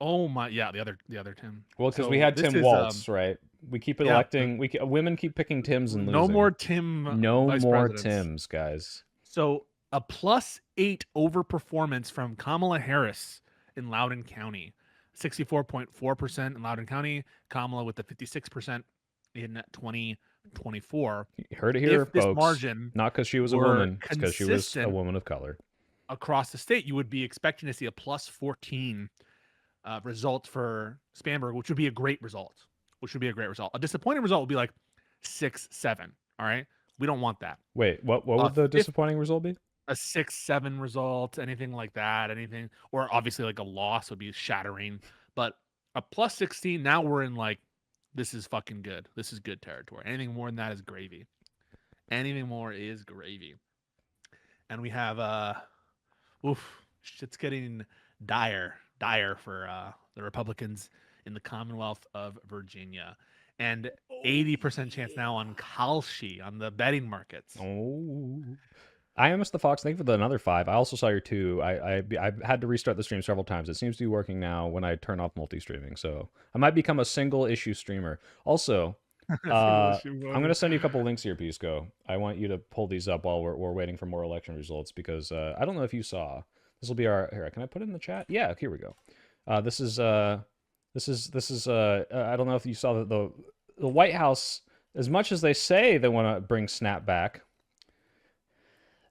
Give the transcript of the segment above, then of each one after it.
Oh my, yeah, the other Tim. Well, because we So had this Tim is Waltz, right? We keep yeah, electing. Women keep picking Tims and no more losing. Tim No vice more presidents. Tims, guys. So a +8 overperformance from Kamala Harris in Loudoun County, 64.4% in Loudoun County. Kamala with the 56% in 2024. You heard it here, If this folks. margin Not because she was a were woman; it's because she was a consistent woman of color. across the state, you would be expecting to see a +14 result for Spanberg, which would be a great result. Which would be a great result. A disappointing result would be like 6-7. All right, we don't want that. Wait, what A would the fifth, disappointing result be? a 6-7 result, anything like that, anything, or obviously like a loss would be shattering. But a +16, now we're in like, this is fucking good. This is good territory. Anything more than that is gravy. Anything more is gravy. And we have oof, shit's getting dire for the Republicans in the Commonwealth of Virginia, and 80% chance now on Kalshi on the betting markets. Oh, I am the Fox. Thank you for the another 5. I also saw your 2. I had to restart the stream several times. It seems to be working now when I turn off multi-streaming. So I might become a single issue streamer. Also, Single uh, issue I'm gonna voter. send you a couple links here, Pisco. I want you to pull these up while we're waiting for more election results because I don't know if you saw. This will be our here. Can I put it in the chat? Yeah, here we go. This is I don't know if you saw the White House. As much as they say they want to bring Snap back,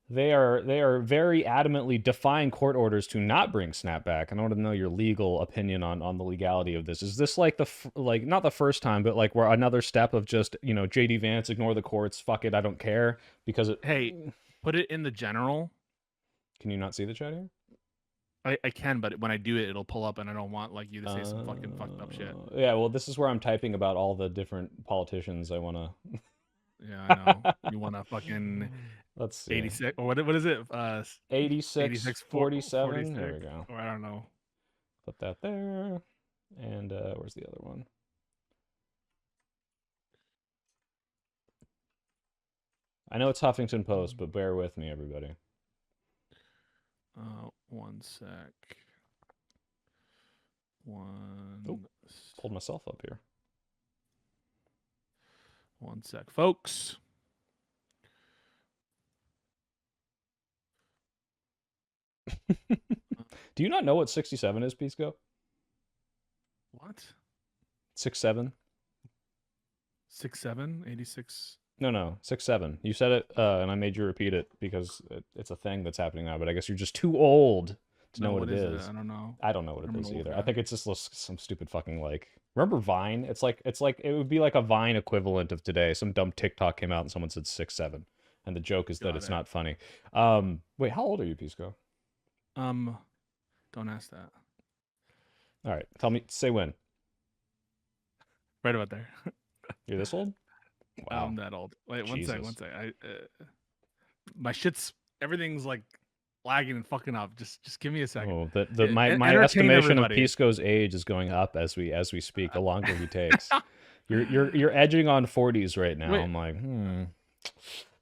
they are very adamantly defying court orders to not bring Snap back. And I want to know your legal opinion on the legality of this. Is this like like not the first time, but like we're another step of just JD Vance ignore the courts, fuck it, I don't care because it. Hey, put it in the general. Can you not see the chat here? I can, but when I do it, it'll pull up, and I don't want like you to say some fucking fucked up shit. Yeah, well, this is where I'm typing about all the different politicians I want to. Yeah, I know. You want to fucking Let's see. 86 or what is it? 86, 47. There we 46, go. or I don't know. Put that there. And where's the other one? I know it's Huffington Post, but bear with me, everybody. One sec. Pulled myself up here. One sec, folks. Do you not know what 67 is, Pisco? What? 67? 6-7, 86. No, 67. You said it, and I made you repeat it because it's a thing that's happening now. But I guess you're just too old to know what it is. I don't know. I don't know what it I'm is an old either. guy. I think it's just some stupid fucking like. Remember Vine? It's like it would be like a Vine equivalent of today. Some dumb TikTok came out and someone said 6-7, and the joke is that it's not funny. Wait, how old are you, Pisco? Don't ask that. All right, tell me. Say when. Right about there. You're this old? Wow. I'm that old. Wait, Jesus. one sec. My shit's everything's like lagging and fucking up. Just give me a second. Oh, my estimation of Pisco's age is going up as we speak. The longer he takes, you're edging on 40s right now. Wait. I'm like,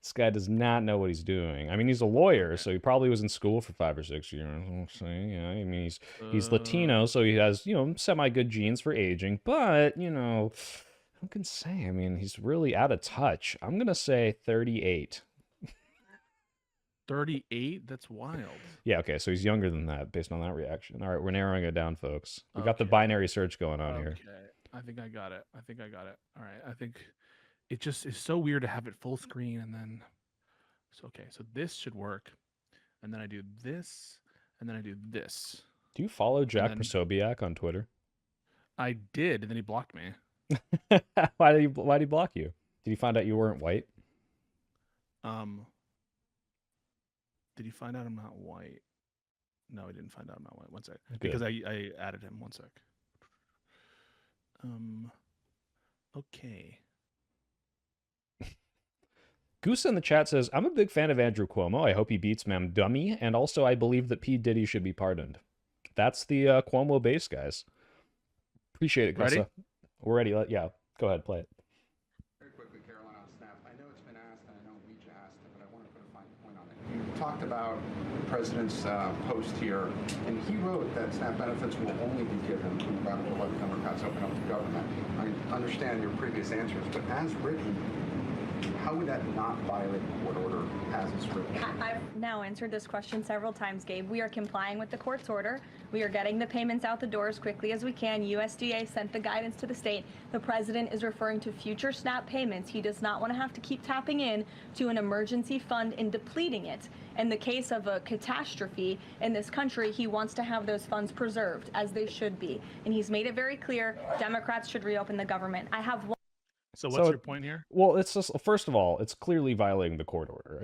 this guy does not know what he's doing. I mean, he's a lawyer, so he probably was in school for 5 or 6 years. Yeah, I mean, he's Latino, so he has semi good genes for aging. But who can say? I mean, he's really out of touch. I'm gonna say 38. 38? That's wild. Yeah, okay, so he's younger than that based on that reaction. All right, we're narrowing it down, folks. We got the binary search going on here. Okay, I think I got it. All right, I think it just is so weird to have it full screen and then. So okay, so this should work, and then I do this, and then I do this. Do you follow Jack Prosobiec on Twitter? I did, and then he blocked me. Why did he block you? Did he find out you weren't white? Did he find out I'm not white? No, he didn't find out I'm not white. One sec. Good. Because I added him. One sec. Okay. Goose in the chat says, I'm a big fan of Andrew Cuomo. I hope he beats Ma'am Dummy. And also, I believe that P. Diddy should be pardoned. That's the Cuomo base, guys. Appreciate it, Gussa. We're ready. Yeah, go ahead. Play it. Very quickly, Caroline, on Snap. I know it's been asked, and I know Reach asked it, but I want to put a fine point on it. You talked about president's post here, and he wrote that SNAP benefits will only be given rather than let Democrats open up the government. I understand your previous answers, but as written, how would that not violate the court order as it's written? I've now answered this question several times, Gabe. We are complying with the court's order. We are getting the payments out the door as quickly as we can. USDA sent the guidance to the state. The president is referring to future SNAP payments. He does not want to have to keep tapping in to an emergency fund and depleting it. In the case of a catastrophe in this country, he wants to have those funds preserved, as they should be. And he's made it very clear Democrats should reopen the government. I have one. So what's your point here? Well, it's just, first of all, it's clearly violating the court order,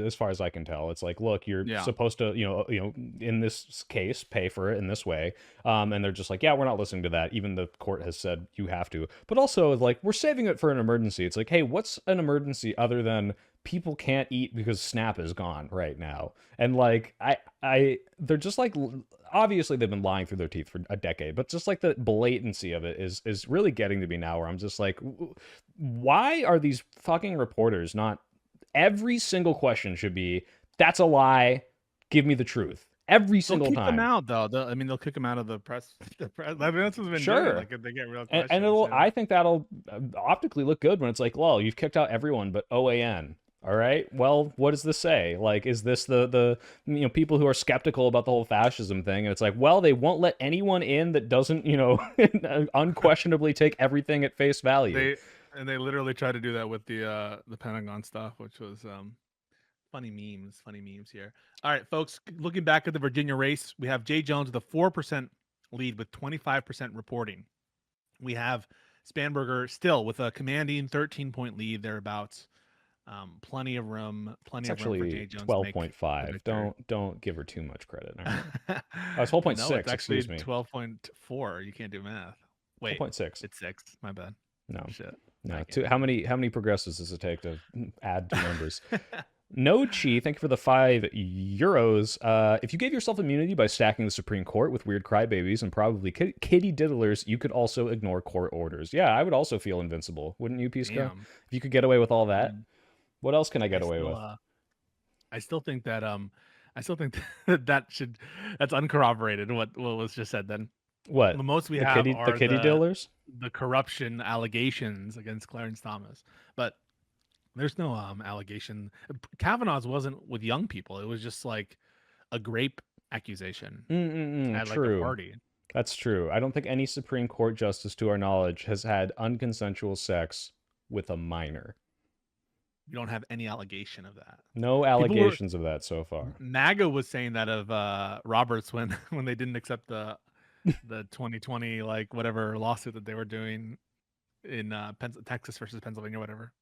as far as I can tell. It's like, look, you're supposed to, in this case, pay for it in this way, and they're just like, yeah, we're not listening to that. Even the court has said you have to. But also, like, we're saving it for an emergency. It's like, hey, what's an emergency other than people can't eat because SNAP is gone right now? And like, they're just like, obviously they've been lying through their teeth for a decade, but just like the blatancy of it is really getting to me now, where I'm just like, why are these fucking reporters not, every single question should be, that's a lie, give me the truth. Every single time. They'll kick them out, though. I mean, they'll kick them out of the press. I mean, that's what's been doing. Like, if they get real questions. And it'll, I think that'll optically look good when it's like, well, you've kicked out everyone but OAN. All right. Well, what does this say? Like, is this the people who are skeptical about the whole fascism thing? And it's like, well, they won't let anyone in that doesn't, unquestionably take everything at face value. They literally tried to do that with the Pentagon stuff, which was funny memes here. All right, folks, looking back at the Virginia race, we have Jay Jones with a 4% lead with 25% reporting. We have Spanberger still with a commanding 13-point lead thereabouts. Plenty of room for Jay Jones. 12.5. Don't give her too much credit. Right. Oh, it's 12.6. No, it's actually excuse me. 12.4. You can't do math. Wait, 12.6. It's 6. My bad. No shit. No. How many progressives does it take to add two numbers? No Chi, thank you for the €5. If you gave yourself immunity by stacking the Supreme Court with weird crybabies and probably kitty diddlers, you could also ignore court orders. Yeah, I would also feel invincible, wouldn't you, Pisco? Damn. If you could get away with all that. What else can I get away with? I still think that that's uncorroborated. What was just said then? What? The most we have are the kitty dealers, the corruption allegations against Clarence Thomas, but there's no allegation. Kavanaugh's wasn't with young people. It was just like a grape accusation at like a party. That's true. I don't think any Supreme Court justice, to our knowledge, has had unconsensual sex with a minor. You don't have any allegation of that. No allegations of that so far. MAGA was saying that of Roberts when they didn't accept the 2020 like whatever lawsuit that they were doing in Texas versus Pennsylvania, whatever.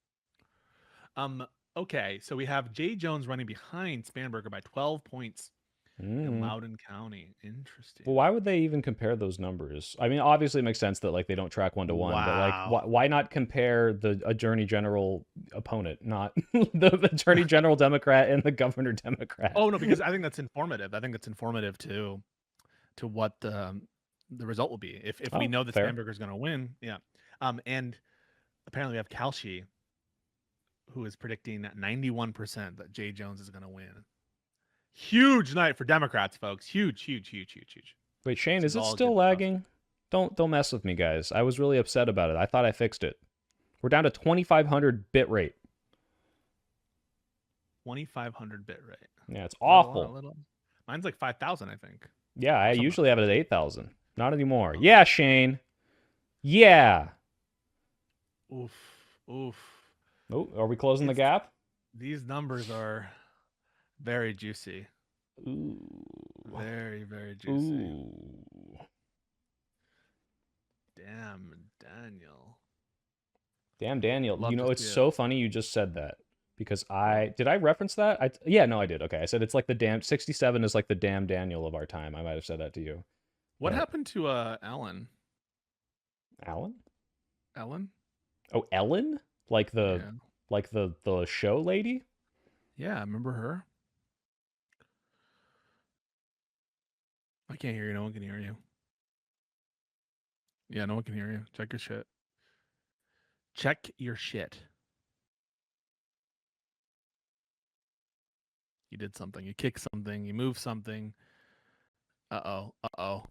Okay, so we have Jay Jones running behind Spanberger by 12 points in Loudoun County. Interesting. Well, why would they even compare those numbers? I mean, obviously it makes sense that like they don't track 1-to-1, but like why not compare the Attorney General opponent, not the Attorney General Democrat and the Governor Democrat? Oh no, because I think that's informative. I think it's informative to what the result will be if we know that Spanberger is going to win. Yeah. And apparently we have Kalshi, who is predicting at 91% that Jay Jones is going to win. Huge night for Democrats, folks. Huge. Wait, Shane, is it still lagging? Don't mess with me, guys. I was really upset about it. I thought I fixed it. We're down to 2,500 bit rate. 2,500 bit rate. Yeah, it's awful. Mine's like 5,000, I think. Yeah, I usually have it at 8,000. Not anymore. Yeah, Shane. Yeah. Oof. Oh, are we closing the gap? These numbers are very juicy. Ooh. Very, very juicy. Ooh. Damn, Daniel. It's so funny you just said that. Because did I reference that? Yeah, no, I did. Okay, I said it's like the damn 67 is like the damn Daniel of our time. I might have said that to you. What happened to Ellen? Ellen? Oh, Ellen? Like the show lady? Yeah, I remember her. I can't hear you. No one can hear you. Yeah, no one can hear you. Check your shit. You did something. You kicked something. You moved something. Uh oh.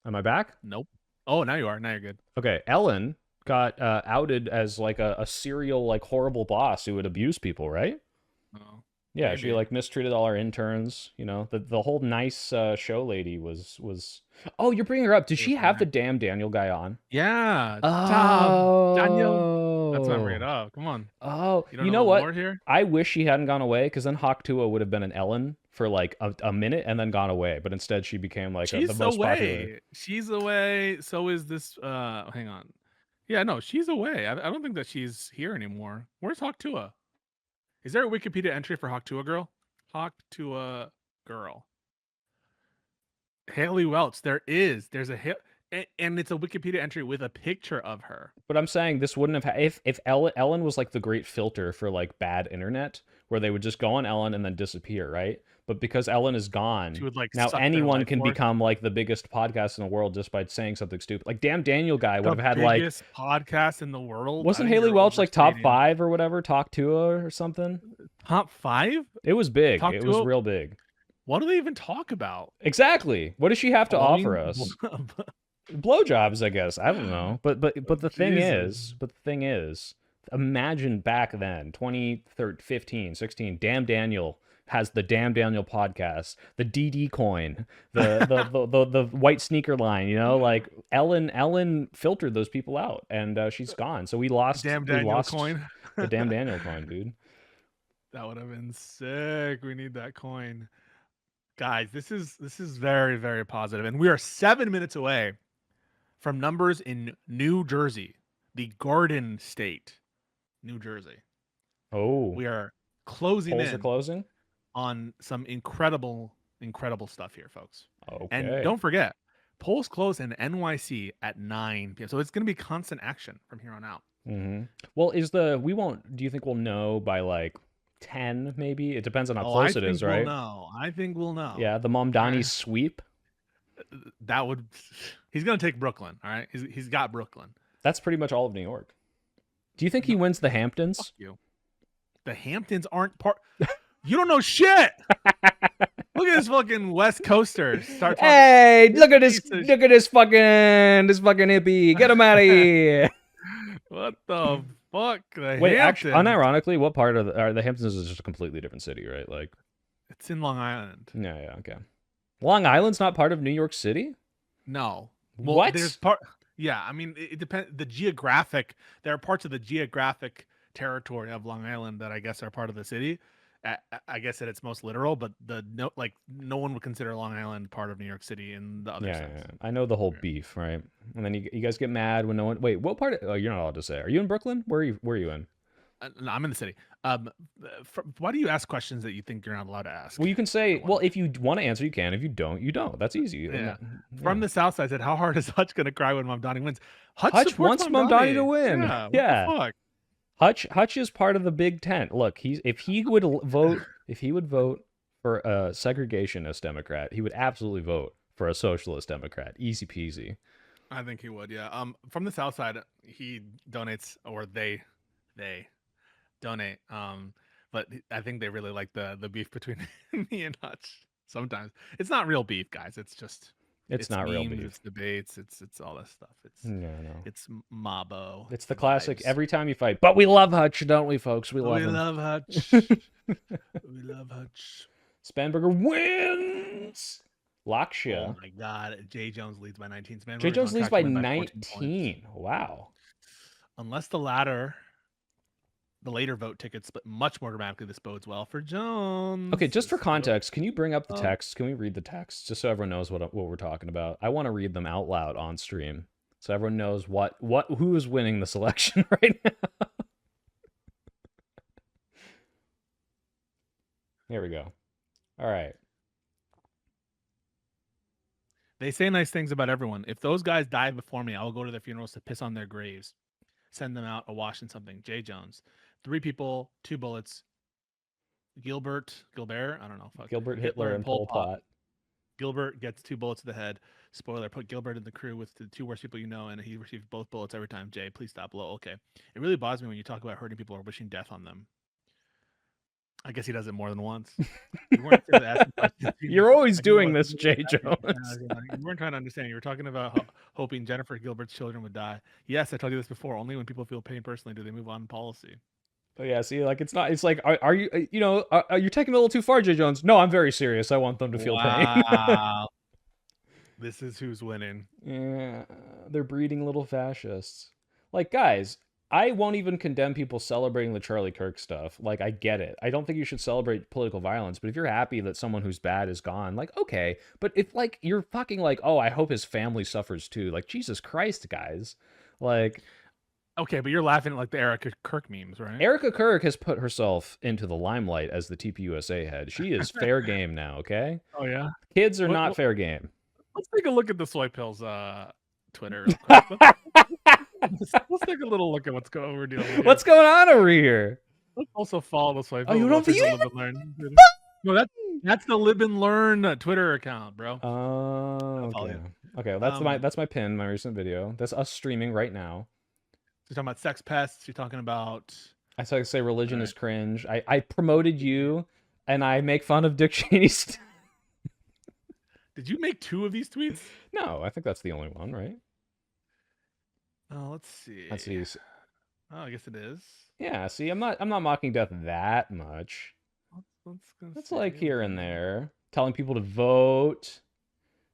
Am I back? Nope. Oh, now you are. Now you're good. Okay, Ellen got outed as like a serial like horrible boss who would abuse people, right? Oh, Yeah, she maybe. like mistreated all our interns. You know, the whole nice show lady was. Oh, you're bringing her up. Did It was she have the nice. damn Daniel guy on? Yeah, Tom Daniel. That's what I'm bringing Oh, up. Come on. oh, You don't you know know the what? lore here? I wish she hadn't gone away because then Hawk Tuah would have been an Ellen for like a minute and then gone away. But instead, she became like the She's most popular. away. She's away. So is this. Hang on. Yeah, no, she's away. I don't think that she's here anymore. Where's Hawk Tuah? Is there a Wikipedia entry for Hawk Tuah girl? Hawk Tuah girl. Haley Welch. There is. There's a and it's a Wikipedia entry with a picture of her. But I'm saying this wouldn't have if Ellen was like the great filter for like bad internet, where they would just go on Ellen and then disappear, right? But because Ellen is She gone, would like now suck their anyone life can force. become like the biggest podcast in the world just by saying something stupid. Like damn Daniel guy would The have had like biggest podcast in the world. I wasn't think Haley you're Welch like top overstating. 5 or whatever, Talk to her or something? Top 5? It was big. Talk It to was her? real big. What do they even talk about? Exactly. What does she have to offer us? Blowing- Blowjobs, I guess. I don't know. But the thing Jesus. is, imagine back then, 2015, 16, Damn Daniel has the Damn Daniel podcast, the DD coin, the white sneaker line, you know, like Ellen filtered those people out and she's gone. So we lost Damn Daniel the coin. Damn Daniel coin, dude. That would have been sick. We need that coin. Guys, this is very, very positive. And we are 7 minutes away from numbers in New Jersey, the Garden State, New Jersey. Oh, We are closing polls are in closing. on some incredible stuff here, folks. Okay. And don't forget, polls close in NYC at 9 p.m. So it's going to be constant action from here on out. Mm-hmm. Well, do you think we'll know by like 10 maybe? It depends on how close it is, right? We'll know. I think we'll know. Yeah, the Mamdani sweep. That would. He's going to take Brooklyn. All right. He's got Brooklyn. That's pretty much all of New York. Do you think he wins the Hamptons? Fuck you. The Hamptons aren't part. You don't know shit. Look at this fucking West Coaster. Start talking. Hey, look at this fucking hippie. Get him out of here. What the fuck? The Wait, Hamptons. actually, unironically, what part of the Hamptons is just a completely different city, right? Like, It's in Long Island. yeah, okay. Long Island's not part of New York City? No. Well, What? There's part. Yeah, I mean, it depends. There are parts of the geographic territory of Long Island that I guess are part of the city. I guess at its most literal, but no one would consider Long Island part of New York City in the other Yeah, sense. I know the whole beef, right? And then you guys get mad when no one. Wait, what part? Oh, you're not allowed to say. Are you in Brooklyn? Where are you in? No, I'm in the city. Why do you ask questions that you think you're not allowed to ask? Well, you can say. Well, if you want to answer, you can. If you don't, you don't. That's easy. Yeah. From the South Side, said, "How hard is Hutch gonna cry when Mamdani wins?" Hutch wants Mamdani to win. Yeah. Yeah. What the fuck? Hutch is part of the Big Tent. Look, if he would vote for a segregationist Democrat, he would absolutely vote for a socialist Democrat. Easy peasy. I think he would. Yeah. From the South Side, he donates, or they donate. But I think they really like the beef between me and Hutch. Sometimes it's not real beef, guys. It's just It's not real memes, beef. It's debates. It's all this stuff. No. It's mabo. It's the classic. vibes. Every time you fight, but we love Hutch, don't we, folks? We love him. Hutch. We love Hutch. Spanberger wins. Lakshya. Oh my God. Jay Jones leads by 19. Jay Jones leads by 14 19. Wow. Unless the later vote tickets split much more dramatically, this bodes well for Jones. Okay, just for context, can you bring up the text? Can we read the text just so everyone knows what we're talking about? I want to read them out loud on stream so everyone knows who is winning this election right now. Here we go. All right. They say nice things about everyone. If those guys die before me, I will go to their funerals to piss on their graves. Send them out awash in something. Jay Jones. 3 people, 2 bullets. Gilbert, I don't know. Fuck. Gilbert, Hitler, and Pol Pot. Gilbert gets 2 bullets to the head. Spoiler, put Gilbert in the crew with the 2 worst people you know, and he received both bullets every time. Jay, please stop. Low. Okay. It really bothers me when you talk about hurting people or wishing death on them. I guess he does it more than once. You weren't really asking questions. You're always I know doing what- this, Jay Jones. You weren't trying to understand. You were talking about hoping Jennifer Gilbert's children would die. Yes, I told you this before. Only when people feel pain personally do they move on policy. But yeah, see, like it's not. It's like, are you, you know, are you taking it a little too far, Jay Jones? No, I'm very serious. I want them to feel pain. Wow. This is who's winning. Yeah, they're breeding little fascists. Like, guys, I won't even condemn people celebrating the Charlie Kirk stuff. Like, I get it. I don't think you should celebrate political violence, but if you're happy that someone who's bad is gone, like, okay. But if, like, you're fucking like, oh, I hope his family suffers too. Like, Jesus Christ, guys. Like, Okay, but you're laughing at like the Erica Kirk memes, right? Erica Kirk has put herself into the limelight as the TPUSA head. She is fair game now, okay? Oh yeah. Kids are What- not what- fair game. Let's take a look at the Soy Pills Twitter real quick. Let's take a little look at what's going over dealing with. What's going on over here? Let's also follow the Soy Oh, Pills. you don't- Let's take you the Live and Learn Twitter. No, that's the Live and Learn Twitter account, bro. Oh, follow okay. you. Okay, well, that's my pin, my recent video. That's us streaming right now. You're talking about sex pests. You're talking about. I say religion Alright. is cringe. I promoted you, and I make fun of Dick Cheney's. Did you make 2 of these tweets? No, I think that's the only one, right? Oh, let's see. Let's see. Oh, I guess it is. Yeah, see, I'm not mocking death that much. Let's go It's see. like here and there, telling people to vote,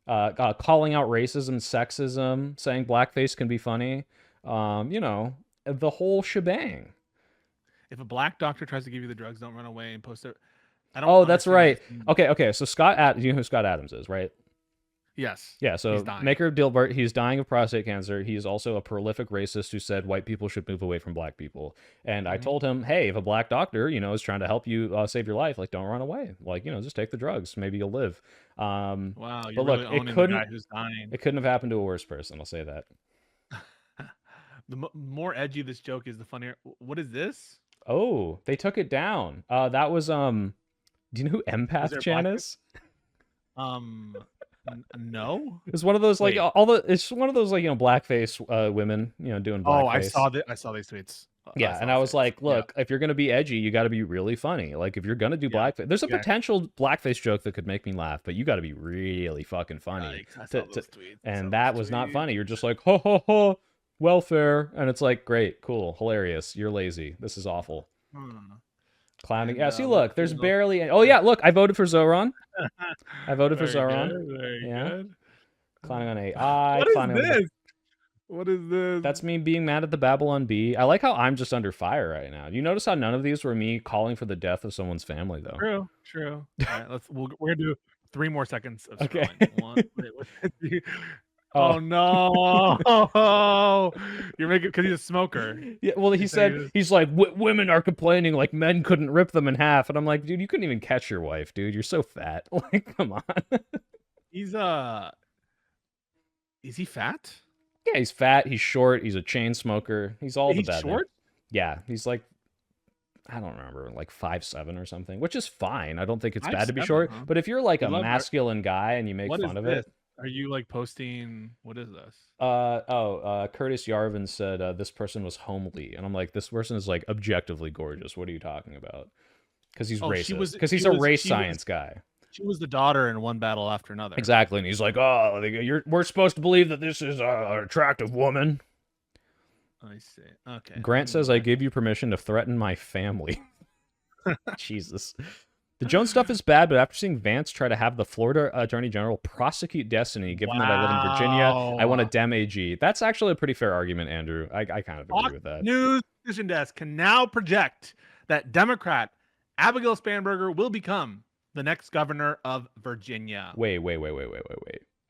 calling out racism, sexism, saying blackface can be funny. You know, the whole shebang. If a black doctor tries to give you the drugs, don't run away and post it. I don't. Oh, that's right. understand. Okay. So you know who Scott Adams is, right? Yes. Yeah, so He's dying. maker of Dilbert, he's dying of prostate cancer. He is also a prolific racist who said white people should move away from black people. And I Mhm. told him, hey, if a black doctor, you know, is trying to help you save your life, like, don't run away. Like, you know, just take the drugs. Maybe you'll live. Wow, but you're look, really it owning the couldn't- guy who's dying. It couldn't have happened to a worse person. I'll say that. The more edgy this joke is, the funnier. What is this? Oh, they took it down. That was, do you know who Empath there Chan blackface? is? No. It's one of those, like, Wait. it's one of those, like, you know, blackface women, you know, doing blackface. Oh, I saw these tweets. Yeah, and I was like, look, if you're gonna be edgy, you got to be really funny. Like, if you're gonna do Yeah. blackface, there's a Yeah. potential blackface joke that could make me laugh, but you got to be really fucking funny. Yikes, I saw to- those tweets. I saw And that those was not tweets. funny. You're just like, ho ho ho, welfare, and it's like, great, cool, hilarious. You're lazy. This is awful. Clowning. And, Yeah, see, let's look, there's see what else- barely. Oh yeah, look, I voted for Zoran. I voted for Very Zoran. good, very Yeah. good. Clowning on AI. What is clowning on the- this? What is this? That's me being mad at the Babylon Bee. I like how I'm just under fire right now. You notice how none of these were me calling for the death of someone's family, though. true. True. All right, we're gonna do 3 more seconds of Okay. scrolling. Wait, what is he- Oh. Oh no! You're making because he's a smoker. Yeah, well, he You say said this- he's like women are complaining like men couldn't rip them in half, and I'm like, dude, you couldn't even catch your wife, dude. You're so fat. Like, come on. He's is he fat? Yeah, he's fat. He's short. He's a chain smoker. He's all the He's bad. short. Yeah, he's like, I don't remember, like 5'7" or something, which is fine. I don't think it's bad to be 5'7", short. huh? But if you're like We a love that. masculine guy and you make What is fun of this? it, Are you like posting? What is this? Curtis Yarvin said this person was homely, and I'm like, this person is like objectively gorgeous. What are you talking about? Because he's Oh, she racist. was- Because he's she a was- race she was- science guy. She was the daughter in one battle after another. Exactly, and he's like, oh, we're supposed to believe that this is an attractive woman. I see. Okay. Grant says I gave you permission to threaten my family. Jesus. The Jones stuff is bad, but after seeing Vance try to have the Florida Attorney General prosecute Destiny, given that I live in Virginia, I want a Wow. Dem AG. That's actually a pretty fair argument, Andrew. I kind of agree Fox with that. News Decision Desk can now project that Democrat Abigail Spanberger will become the next governor of Virginia. Wait.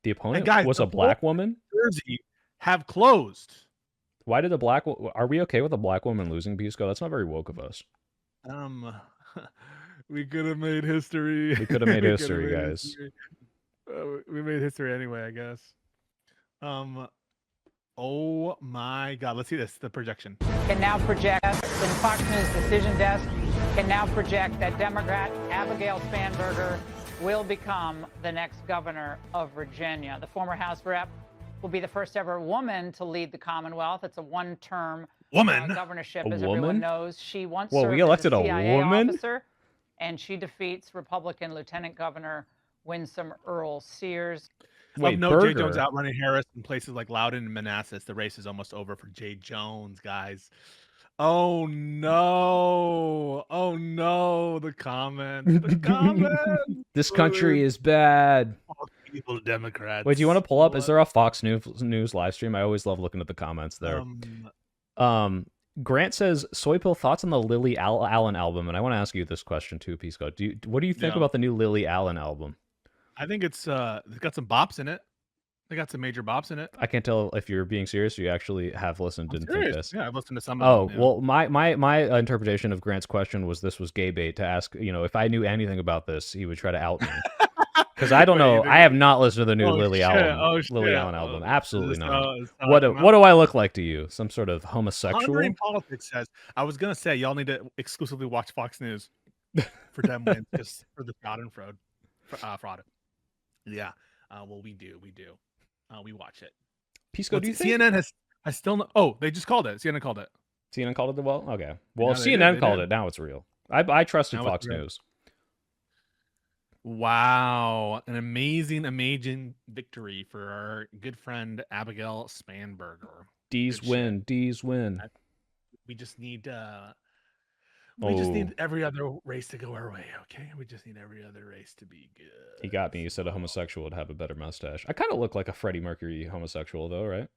The opponent guys, was the a black woman? Jersey have closed. Why did are we okay with a black woman losing, Pisco? That's not very woke of us. We could have made history. We could have made We history, coulda made guys. history. We made history anyway, I guess. Oh my God! Let's see this. The projection. Can now project, and Fox News Decision Desk can now project that Democrat Abigail Spanberger will become the next governor of Virginia. The former House rep will be the first ever woman to lead the Commonwealth. It's a one-term Woman. governorship, A as woman? everyone knows. She once Whoa, served we elected as a CIA woman? officer and she defeats Republican Lieutenant Governor Winsome Earl Sears. Wait, Of note, Jay Jones Burger. outrunning Harris in places like Loudoun and Manassas. The race is almost over for Jay Jones, guys. Oh no! Oh no! The comments. The comments. This country is bad. All evil Democrats. Wait, do you want to pull up? Is there a Fox News live stream? I always love looking at the comments there. Grant says, "Soy Pill, thoughts on the Lily Allen album?" And I want to ask you this question too, Pisco. What do you think about the new Lily Allen album? I think it's got some bops in it. They got some major bops in it. I can't tell if you're being serious or you actually have listened and think this. Yeah, I've listened to some of them. Well, my interpretation of Grant's question was this was gay bait to ask, if I knew anything about this, he would try to out me. Because I don't know. I have not listened to the new Lily Allen album. Absolutely not. What do I look like to you? Some sort of homosexual? Hungry Politics says, I was going to say, y'all need to exclusively watch Fox News for Dem wins, just for the Schadenfreude. Fraud. Yeah. Well, we do. We watch it. Pisco, do you think CNN has still not, oh, they just called it. CNN called it. CNN called it well? Okay. Well, if they CNN called it, now it's real. I trusted Fox News. Wow. An amazing victory for our good friend Abigail Spanberger. D's win. We just need every other race to go our way, okay? We just need every other race to be good. He got me. You said a homosexual would have a better mustache. I kind of look like a Freddie Mercury homosexual, though, right?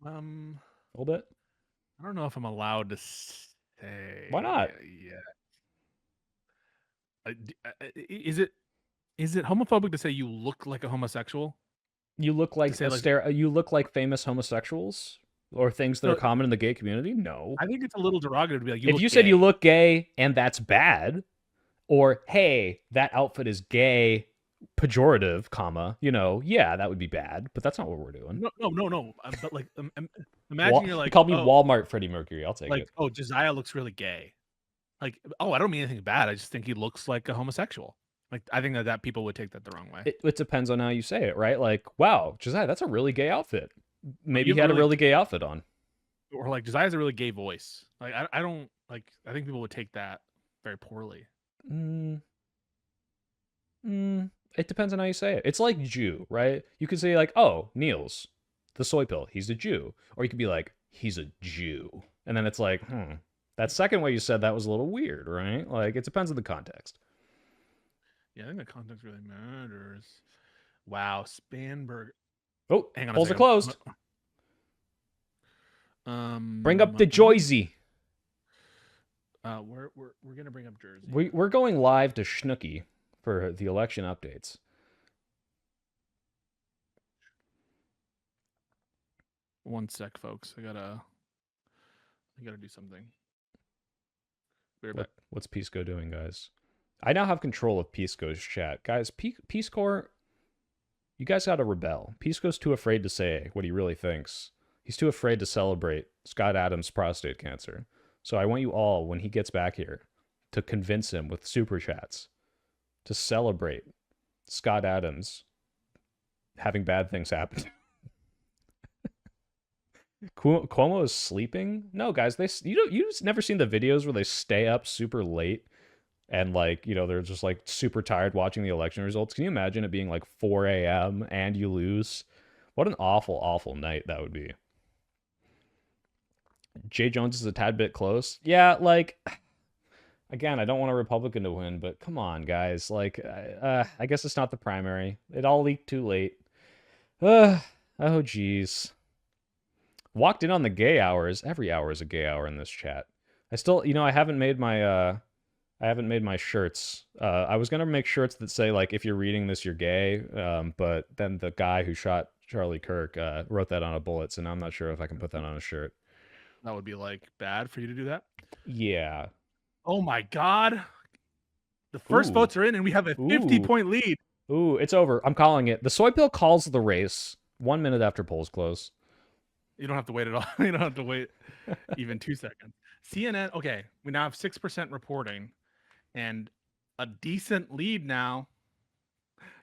A little bit. I don't know if I'm allowed to say. Why not? Yeah. Is it homophobic to say you look like a homosexual? You look like you look like famous homosexuals or things that are common in the gay community? No. I think it's a little derogatory to be like, if you said you look gay and that's bad, or hey, that outfit is gay, pejorative, comma, yeah, that would be bad, but that's not what we're doing. No. But like, imagine you're like, call me Walmart Freddie Mercury. I'll take it. Oh, Josiah looks really gay. Like, oh, I don't mean anything bad. I just think he looks like a homosexual. Like, I think that people would take that the wrong way. It depends on how you say it, right? Like, wow, Josiah, that's a really gay outfit. Maybe he had a really gay outfit on. Or like, Josiah has a really gay voice. Like, I don't like. I think people would take that very poorly. It depends on how you say it. It's like Jew, right? You could say like, oh, Niels, the soy pill, he's a Jew. Or you could be like, he's a Jew. And then it's like, that second way you said that was a little weird, right? Like, it depends on the context. Yeah, I think the context really matters. Wow, Spanberger. Oh, hang on. Polls are closed. Bring up the Jersey. We're gonna bring up Jersey. We're going live to Schnooky for the election updates. One sec, folks. I gotta do something. What's Pisco doing, guys? I now have control of Pisco's chat. Guys, Peace Corps, you guys gotta rebel. Pisco's too afraid to say what he really thinks. He's too afraid to celebrate Scott Adams' prostate cancer. So I want you all, when he gets back here, to convince him with super chats to celebrate Scott Adams having bad things happen. Cuomo is sleeping? No, guys, you've never seen the videos where they stay up super late and like, they're just like super tired watching the election results. Can you imagine it being like 4 a.m. and you lose? What an awful, awful night that would be. Jay Jones is a tad bit close. Yeah, like, again, I don't want a Republican to win, but come on, guys. Like, I guess it's not the primary. It all leaked too late. Oh, geez. Walked in on the gay hours. Every hour is a gay hour in this chat. I still, I haven't made my shirts. I was gonna make shirts that say like, if you're reading this, you're gay. But then the guy who shot Charlie Kirk wrote that on a bullet, so now I'm not sure if I can put that on a shirt. That would be like bad for you to do that. Yeah. Oh my God. The first votes are in, and we have a 50-point lead. Ooh, it's over. I'm calling it. The soy pill calls the race 1 minute after polls close. You don't have to wait at all. You don't have to wait even 2 seconds. CNN, okay, we now have 6% reporting and a decent lead now.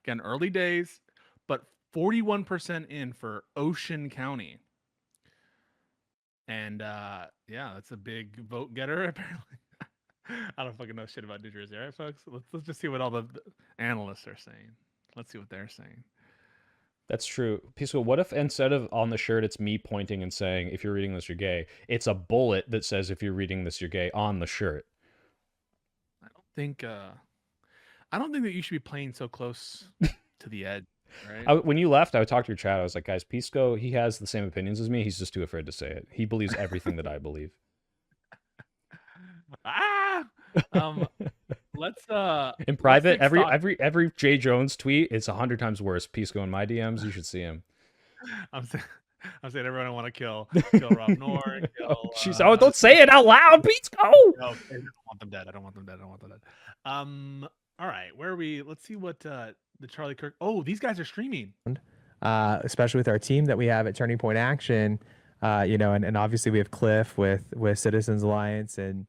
Again, early days, but 41% in for Ocean County. And yeah, that's a big vote getter, apparently. I don't fucking know shit about New Jersey, all right, folks? Let's just see what all the analysts are saying. Let's see what they're saying. That's true. Pisco, what if instead of on the shirt, it's me pointing and saying, if you're reading this, you're gay? It's a bullet that says, if you're reading this, you're gay on the shirt. I don't think that you should be playing so close to the edge, right? When you left, I would talk to your chat. I was like, guys, Pisco, he has the same opinions as me. He's just too afraid to say it. He believes everything that I believe. Let's in private, let's every Jay Jones tweet, it's 100 times worse. Pisco in my DMs, you should see him. I'm saying everyone I want to kill Rob North. Don't say it out loud, Pisco. No, I don't want them dead. I don't want them dead. All right, where are we? Let's see what the Charlie Kirk. Oh, these guys are streaming. Especially with our team that we have at Turning Point Action, and obviously we have Cliff with Citizens Alliance and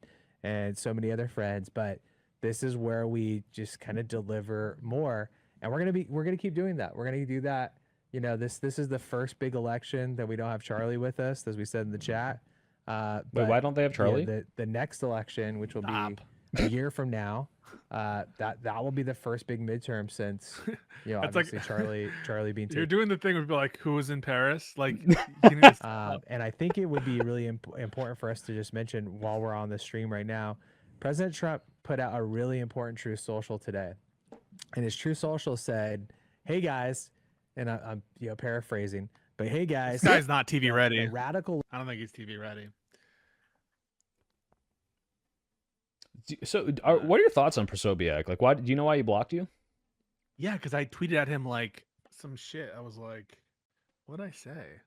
so many other friends. But this is where we just kind of deliver more, and we're gonna keep doing that. We're gonna do that. This is the first big election that we don't have Charlie with us, as we said in the chat. Wait, why don't they have Charlie? The next election, which will be a year from now, that will be the first big midterm since obviously Charlie being You're doing the thing would be like, who was in Paris, like. And I think it would be really important for us to just mention while we're on the stream right now, President Trump put out a really important True Social today, and his True Social said, "Hey guys," and I'm paraphrasing, but hey guys, this guy's not TV ready. Radical. I don't think he's TV ready. So, what are your thoughts on Prosobiec? Like, why do you know why he blocked you? Yeah, because I tweeted at him like some shit. I was like, what did I say?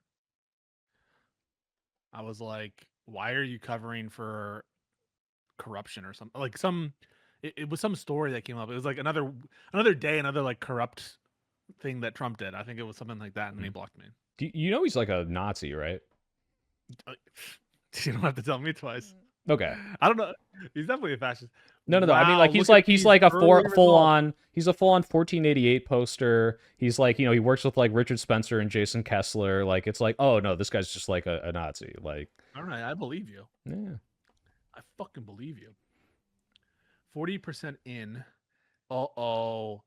I was like, why are you covering for corruption or something? Like it was some story that came up. It was like another day, another like corrupt thing that Trump did. I think it was something like that, and then he blocked me. You know he's like a Nazi, right? You don't have to tell me twice. Okay. I don't know. He's definitely a fascist. No. Wow, I mean, like he's like a full on 1488 poster. He's like, he works with like Richard Spencer and Jason Kessler. Like, it's like, oh no, this guy's just like a Nazi. Like, all right, I believe you. Yeah, I fucking believe you. 40% in. Uh-oh.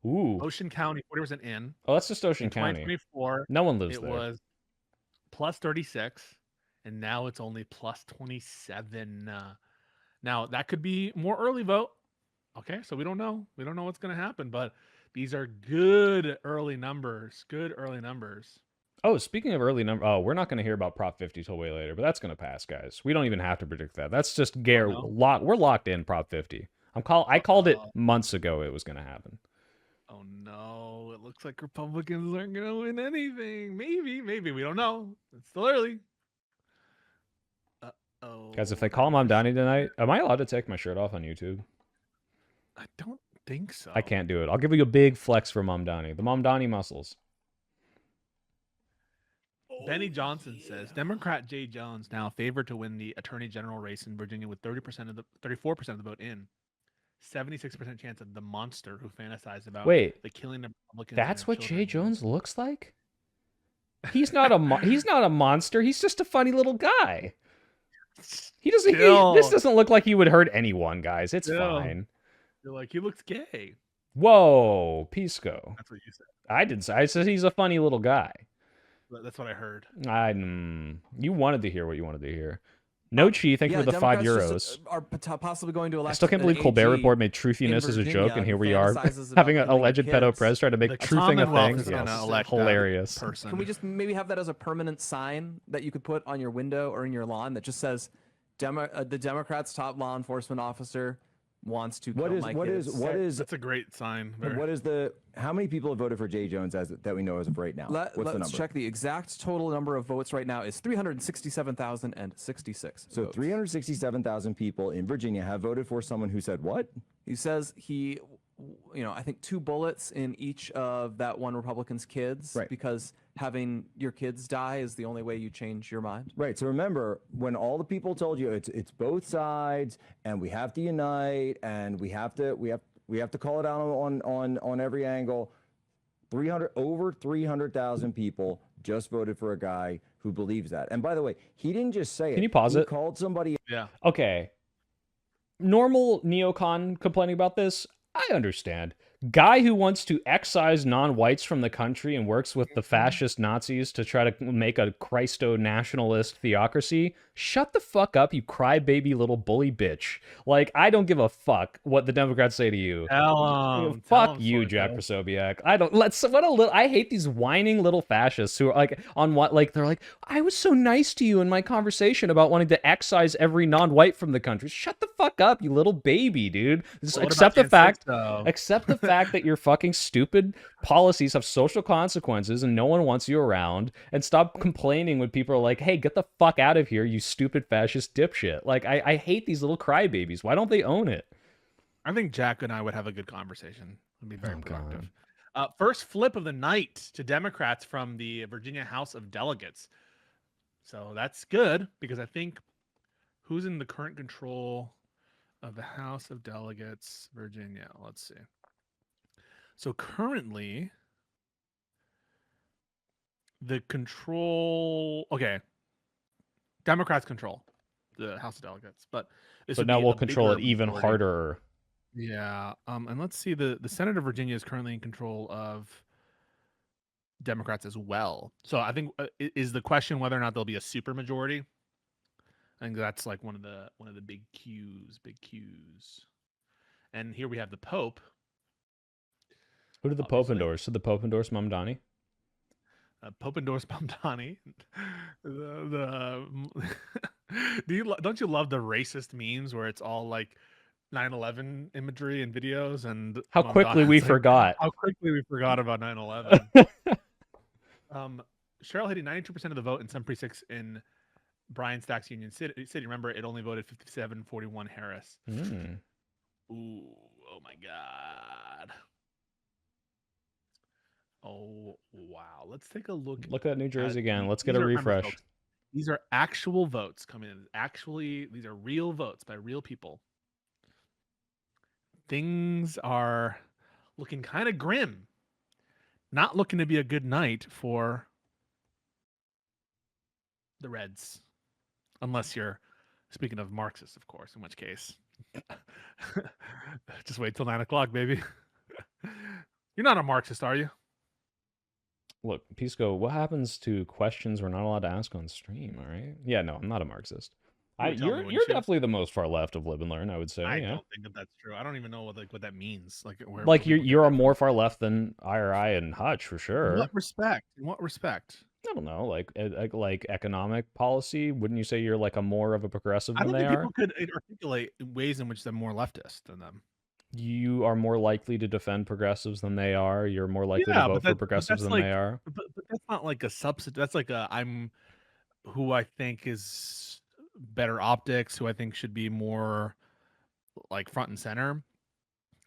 Ooh. Ocean County, 40% in. Oh, that's just Ocean in County. 2024, no one lives there. It was plus 36, and now it's only plus 27. Now, that could be more early vote. Okay, so we don't know. We don't know what's going to happen, but these are good early numbers. Good early numbers. Oh, speaking of early number, we're not going to hear about Prop 50 till way later, but that's going to pass, guys. We don't even have to predict that. That's just we're locked in Prop 50. I called it months ago it was going to happen. Oh no, it looks like Republicans aren't going to win anything. Maybe, we don't know. It's still early. Guys, if they call Mamdani tonight, am I allowed to take my shirt off on YouTube? I don't think so. I can't do it. I'll give you a big flex for Mamdani. The Mamdani muscles. Benny Johnson says Democrat Jay Jones now favored to win the Attorney General race in Virginia with 34% of the vote in. 76% chance of the monster who fantasized about the killing of Republicans. That's what Jay Jones looks like? He's not a he's not a monster. He's just a funny little guy. He doesn't. This doesn't look like he would hurt anyone, guys. It's fine. You're like, he looks gay. Whoa, Pisco. That's what you said. I didn't say. I said he's a funny little guy. That's what I heard. You wanted to hear what you wanted to hear. No Chi, thank you for the €5. Are possibly going to elect. I still can't believe Colbert Report made truthiness as a joke, and here we are having an alleged pedo prez try to make truthing a thing. Yes. Hilarious. Can we just maybe have that as a permanent sign that you could put on your window or in your lawn that just says, "The Democrats' top law enforcement officer wants to kill my kids." That's a great sign. How many people have voted for Jay Jones that we know as of right now? What's the number? Check the exact total number of votes right now is 367,066. So 367,000 people in Virginia have voted for someone who said what? He says I think 2 bullets in each of that one Republican's kids, right? Because having your kids die is the only way you change your mind. Right. So remember, when all the people told you it's both sides and we have to unite and we have to call it out on every angle, over 300,000 people just voted for a guy who believes that. And by the way, he didn't just say it. Can you pause he it? Called somebody. Yeah. Okay. Normal neocon complaining about this, I understand. Guy who wants to excise non-whites from the country and works with the fascist Nazis to try to make a Christo-nationalist theocracy, shut the fuck up, you crybaby little bully bitch. Like, I don't give a fuck what the Democrats say to you. Fuck you, Jack Posobiec. I hate these whining little fascists who are like, they're like, I was so nice to you in my conversation about wanting to excise every non-white from the country. Shut the fuck up, you little baby, dude. Just accept the fact that your fucking stupid policies have social consequences and no one wants you around, and stop complaining when people are like, hey, get the fuck out of here, you stupid fascist dipshit. Like, I hate these little crybabies. Why don't they own it? I think Jack and I would have a good conversation. It'd be very productive. First flip of the night to Democrats from the Virginia House of Delegates. So that's good, because I think who's in the current control of the House of Delegates, Virginia? Let's see. So currently, the control. Okay, Democrats control the House of Delegates, but now we'll control it even harder. Yeah. And let's see. The Senate of Virginia is currently in control of Democrats as well. So I think is the question whether or not there'll be a supermajority. I think that's like one of the big cues. And here we have the Pope. Who did the Pope endorse? Did the Pope endorse Mamdani? Pope endorsed Mamdani. Don't you love the racist memes where it's all like 9/11 imagery and videos, and how quickly we forgot. How quickly we forgot about 9/11. Cheryl hitting 92% of the vote in some precincts in Brian Stack's Union City. Remember, it only voted 57-41 Harris. Ooh, oh my God. Oh, wow. Let's take a look. Look at New Jersey again. Let's get a refresh. Folks, these are actual votes coming in. Actually, these are real votes by real people. Things are looking kind of grim. Not looking to be a good night for the Reds. Unless you're, speaking of Marxists, of course, in which case, just wait till 9 o'clock, baby. You're not a Marxist, are you? Look, Pisco, what happens to questions we're not allowed to ask on stream, all right? Yeah, no, I'm not a Marxist. You're definitely the most far left of Live and Learn, I would say. I don't think that's true. I don't even know what that means. Like you're a more far left than IRI and Hutch, for sure. In what respect? In what respect? I don't know, like economic policy. Wouldn't you say you're like a more of a progressive than they are? I don't think people could articulate ways in which they're more leftist than them. You are more likely to defend progressives than they are. You're more likely to vote for progressives than they are. But that's not like a substitute. That's like I'm who I think is better optics, who I think should be more like front and center.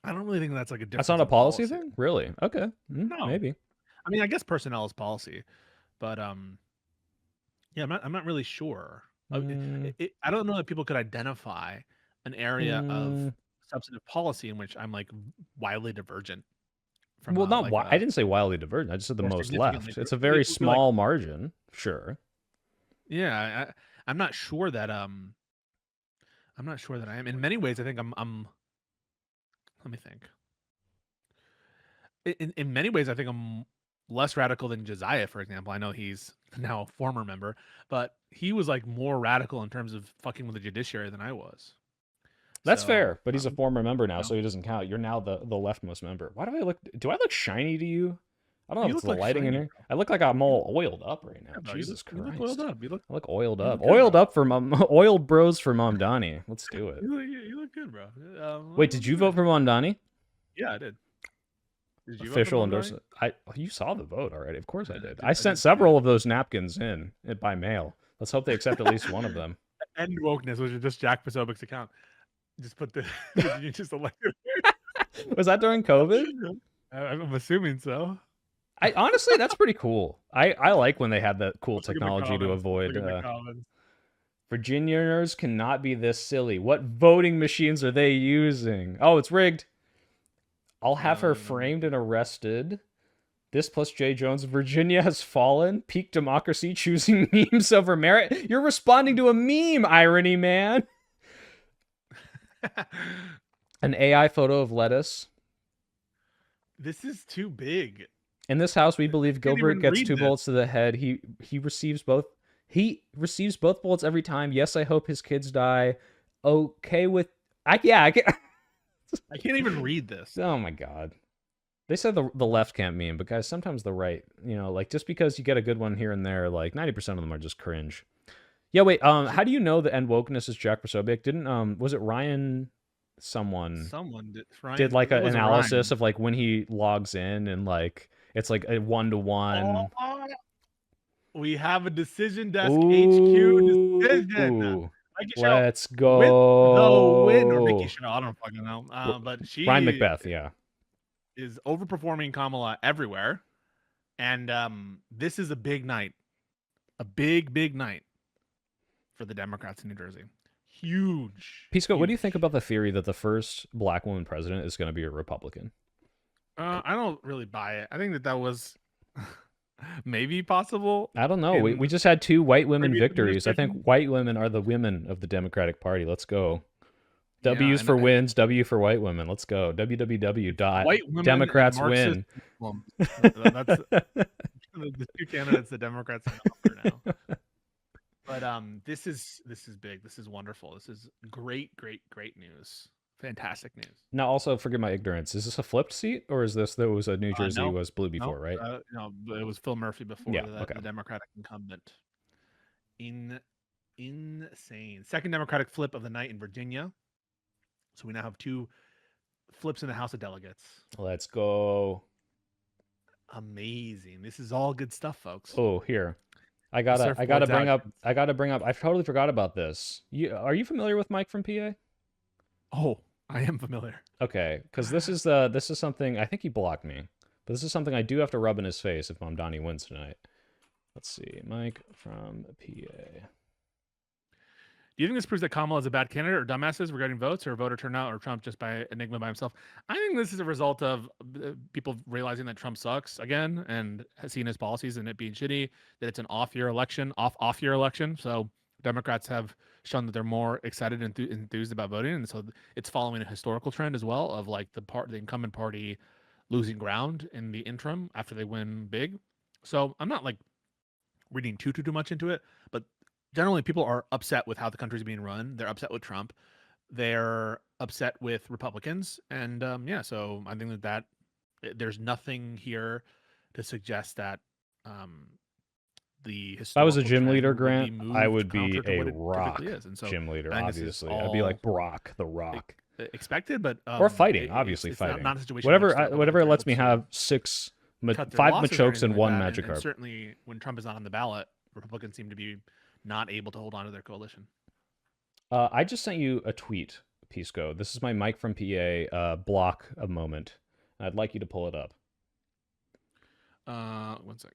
I don't really think that's like a difference. That's not a policy thing? Really? Okay. No. Maybe. I mean, I guess personnel is policy, but yeah, I'm not really sure. I don't know that people could identify an area of substantive policy in which I'm like wildly divergent from. Well, I didn't say wildly divergent. I just said the most left. It's a very small margin, sure. Yeah, I'm not sure that I am. In many ways, I think I'm. Let me think. In many ways, I think I'm less radical than Josiah, for example. I know he's now a former member, but he was like more radical in terms of fucking with the judiciary than I was. That's fair, but he's a former member now, so he doesn't count. You're now the leftmost member. Why do I look shiny to you? I don't know if it's the lighting in here. I look like I'm all oiled up right now. No, Jesus Christ. You look oiled up. I look oiled up. Oiled up for oiled bros for Mamdani. Let's do it. You look good, bro. Wait, did you vote for Mamdani? Yeah, I did. Did you official endorsement? You saw the vote already. Of course I did. I sent several of those napkins in by mail. Let's hope they accept at least one of them. End wokeness, which is just Jack Posobiec's account. Just put the you just elected. Was that during COVID? I'm assuming so. Honestly, that's pretty cool. I like when they had that cool technology to avoid. Virginians cannot be this silly. What voting machines are they using? Oh, it's rigged. I'll have her framed and arrested This plus J. Jones, Virginia has fallen. Peak democracy, choosing memes over merit. You're responding to a meme, irony man. An AI photo of lettuce. This is too big. In this house, we believe Gilbert gets 2 this. bullets to the head. He receives both. He receives both bullets every time. Yes, I hope his kids die. Okay with I can't even read this. Oh my god. They said the left can't meme, but guys, sometimes the right, you know, like just because you get a good one here and there, like 90% of them are just cringe. Yeah, wait, how do you know the end wokeness is Jack Posobiec? Didn't was it Ryan someone did like an analysis of like when he logs in and like it's like a 1-to-1. We have a decision desk HQ decision. Let's go. With the win, or Mickey Show, I don't fucking know. But she Ryan Macbeth, yeah, is overperforming Kamala everywhere, and this is a big night, a big night for the Democrats in New Jersey. Huge. Pisco, what do you think about the theory that the first black woman president is going to be a Republican? I don't really buy it. I think that was maybe possible. I don't know. We just had 2 white women victories. I think white women are the women of the Democratic Party. Let's go. W's for wins, W for white women. Let's go. www.democratswin. That's the 2 candidates the Democrats have offer now. But this is big. This is wonderful. This is great news. Fantastic news. Now, also, forgive my ignorance. Is this a flipped seat, or is this there was a New Jersey was blue before, right? No, it was Phil Murphy before the Democratic incumbent. Insane. Second Democratic flip of the night in Virginia. So we now have 2 flips in the House of Delegates. Let's go. Amazing. This is all good stuff, folks. Oh, here. I gotta bring up. I totally forgot about this. Are you familiar with Mike from PA? Oh, I am familiar. Okay, because this is something I think he blocked me, but this is something I do have to rub in his face if Mamdani wins tonight. Let's see, Mike from PA. Do you think this proves that Kamala is a bad candidate or dumbasses regarding votes or voter turnout or Trump just by enigma by himself? I think this is a result of people realizing that Trump sucks again and has seen his policies and it being shitty, that it's an off-year election. So Democrats have shown that they're more excited and enthused about voting. And so it's following a historical trend as well of like the incumbent party losing ground in the interim after they win big. So I'm not like reading too much into it, but generally, people are upset with how the country's being run. They're upset with Trump. They're upset with Republicans. And so I think that there's nothing here to suggest that the if I was a gym leader, Grant, I would be a rock gym leader, obviously. I'd be like Brock, the Rock. Expected, but... or fighting, obviously fighting. Not a situation whatever lets me have 5 Machokes and 1 Magikarp. And certainly, when Trump is not on the ballot, Republicans seem to be not able to hold on to their coalition. I just sent you a tweet, Pisco. This is my Mike from PA block a moment. I'd like you to pull it up. 1 sec.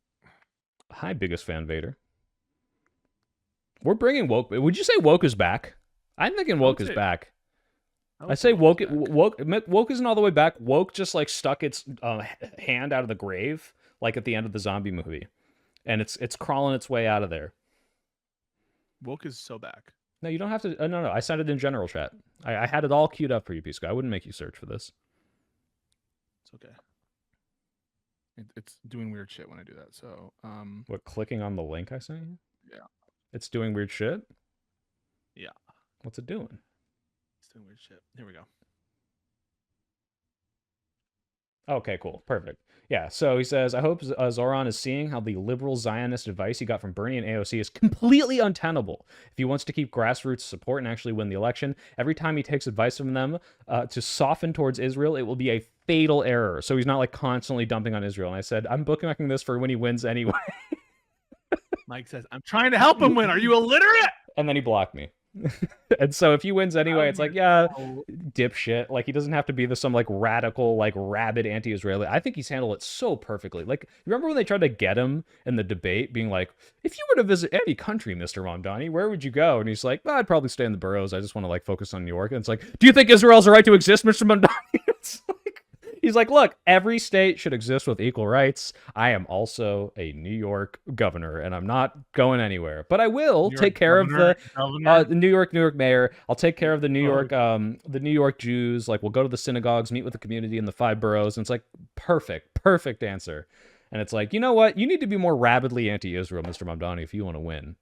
Hi, biggest fan Vader. We're bringing woke. Would you say woke is back? I'm thinking woke is back. I say woke isn't all the way back. Woke just like stuck its hand out of the grave, like at the end of the zombie movie, and it's crawling its way out of there. Woke is so back. No, you don't have to. No. I sent it in general chat. I had it all queued up for you, Pisco. I wouldn't make you search for this. It's okay. It's doing weird shit when I do that. So, what? Clicking on the link I sent you? Yeah. It's doing weird shit. Yeah. What's it doing? It's doing weird shit. Here we go. Okay, cool. Perfect. Yeah, so he says, I hope Zoran is seeing how the liberal Zionist advice he got from Bernie and AOC is completely untenable. If he wants to keep grassroots support and actually win the election, every time he takes advice from them to soften towards Israel, it will be a fatal error. So he's not like constantly dumping on Israel. And I said, I'm bookmarking this for when he wins anyway. Mike says, I'm trying to help him win. Are you illiterate? And then he blocked me. And so if he wins anyway, it's like, yeah, dipshit. Like, he doesn't have to be some like radical, like rabid anti-Israeli. I think he's handled it so perfectly. Like, remember when they tried to get him in the debate, being like, if you were to visit any country, Mr. Mamdani, where would you go? And he's like, well, I'd probably stay in the boroughs. I just want to like focus on New York. And it's like, do you think Israel has a right to exist, Mr. Mamdani? It's like, He's like, look, every state should exist with equal rights. I am also a New York governor, and I'm not going anywhere. But I will take care of the New York mayor. I'll take care of the New York Jews. Like, we'll go to the synagogues, meet with the community in the 5 boroughs, and it's like perfect answer. And it's like, you know what? You need to be more rabidly anti-Israel, Mr. Mamdani, if you want to win.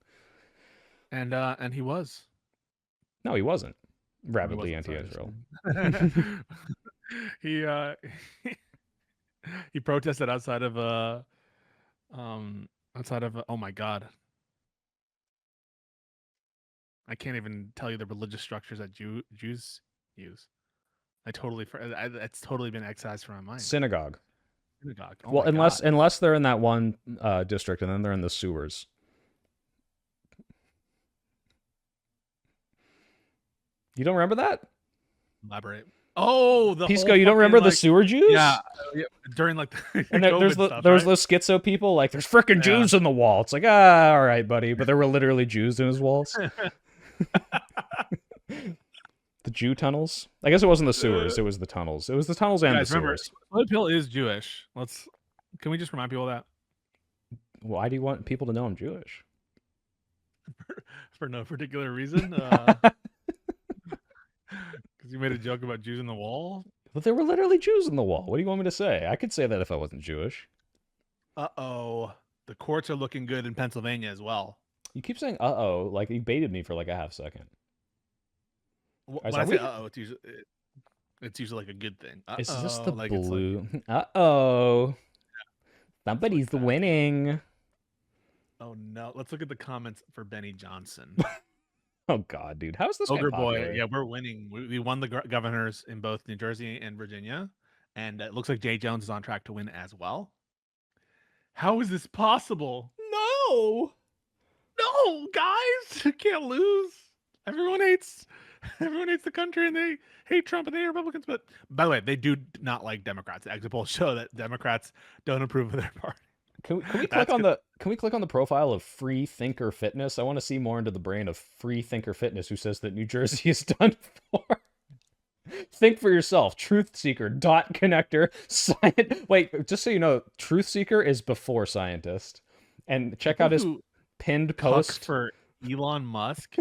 And he was. No, he wasn't rabidly anti-Israel. He he protested outside of oh my god, I can't even tell you the religious structures that Jews use. It's totally been excised from my mind. Synagogue. Oh well, unless they're in that one district, and then they're in the sewers. You don't remember that? Elaborate. Oh, the Pisco, you don't remember the sewer Jews? Yeah, during like the and there's those schizo people, like, there's freaking Jews in the wall. It's like, all right, buddy, but there were literally Jews in his walls. The Jew tunnels? I guess it wasn't the sewers, it was the tunnels. It was the tunnels and the sewers. Blood Pill is Jewish. Can we just remind people of that? Why do you want people to know I'm Jewish? For no particular reason. Because you made a joke about Jews in the wall? But there were literally Jews in the wall. What do you want me to say? I could say that if I wasn't Jewish. Uh-oh. The courts are looking good in Pennsylvania as well. You keep saying uh-oh, like you baited me for like a half second. When I say uh-oh, it's usually like a good thing. Is this the like blue? Uh-oh. Somebody's winning. Oh, no. Let's look at the comments for Benny Johnson. Oh, God, dude. How is this Ogre guy boy? popular? Yeah, we're winning. We won the governors in both New Jersey and Virginia. And it looks like Jay Jones is on track to win as well. How is this possible? No, guys, can't lose. Everyone hates the country, and they hate Trump, and they hate Republicans. But by the way, they do not like Democrats. Exit polls show that Democrats don't approve of their party. Can we click on the profile of Free Thinker Fitness? I want to see more into the brain of Free Thinker Fitness, who says that New Jersey is done for. Think for yourself. Truth Seeker, dot connector, Wait, just so you know, Truth Seeker is before scientist. And check out his pinned post for Elon Musk.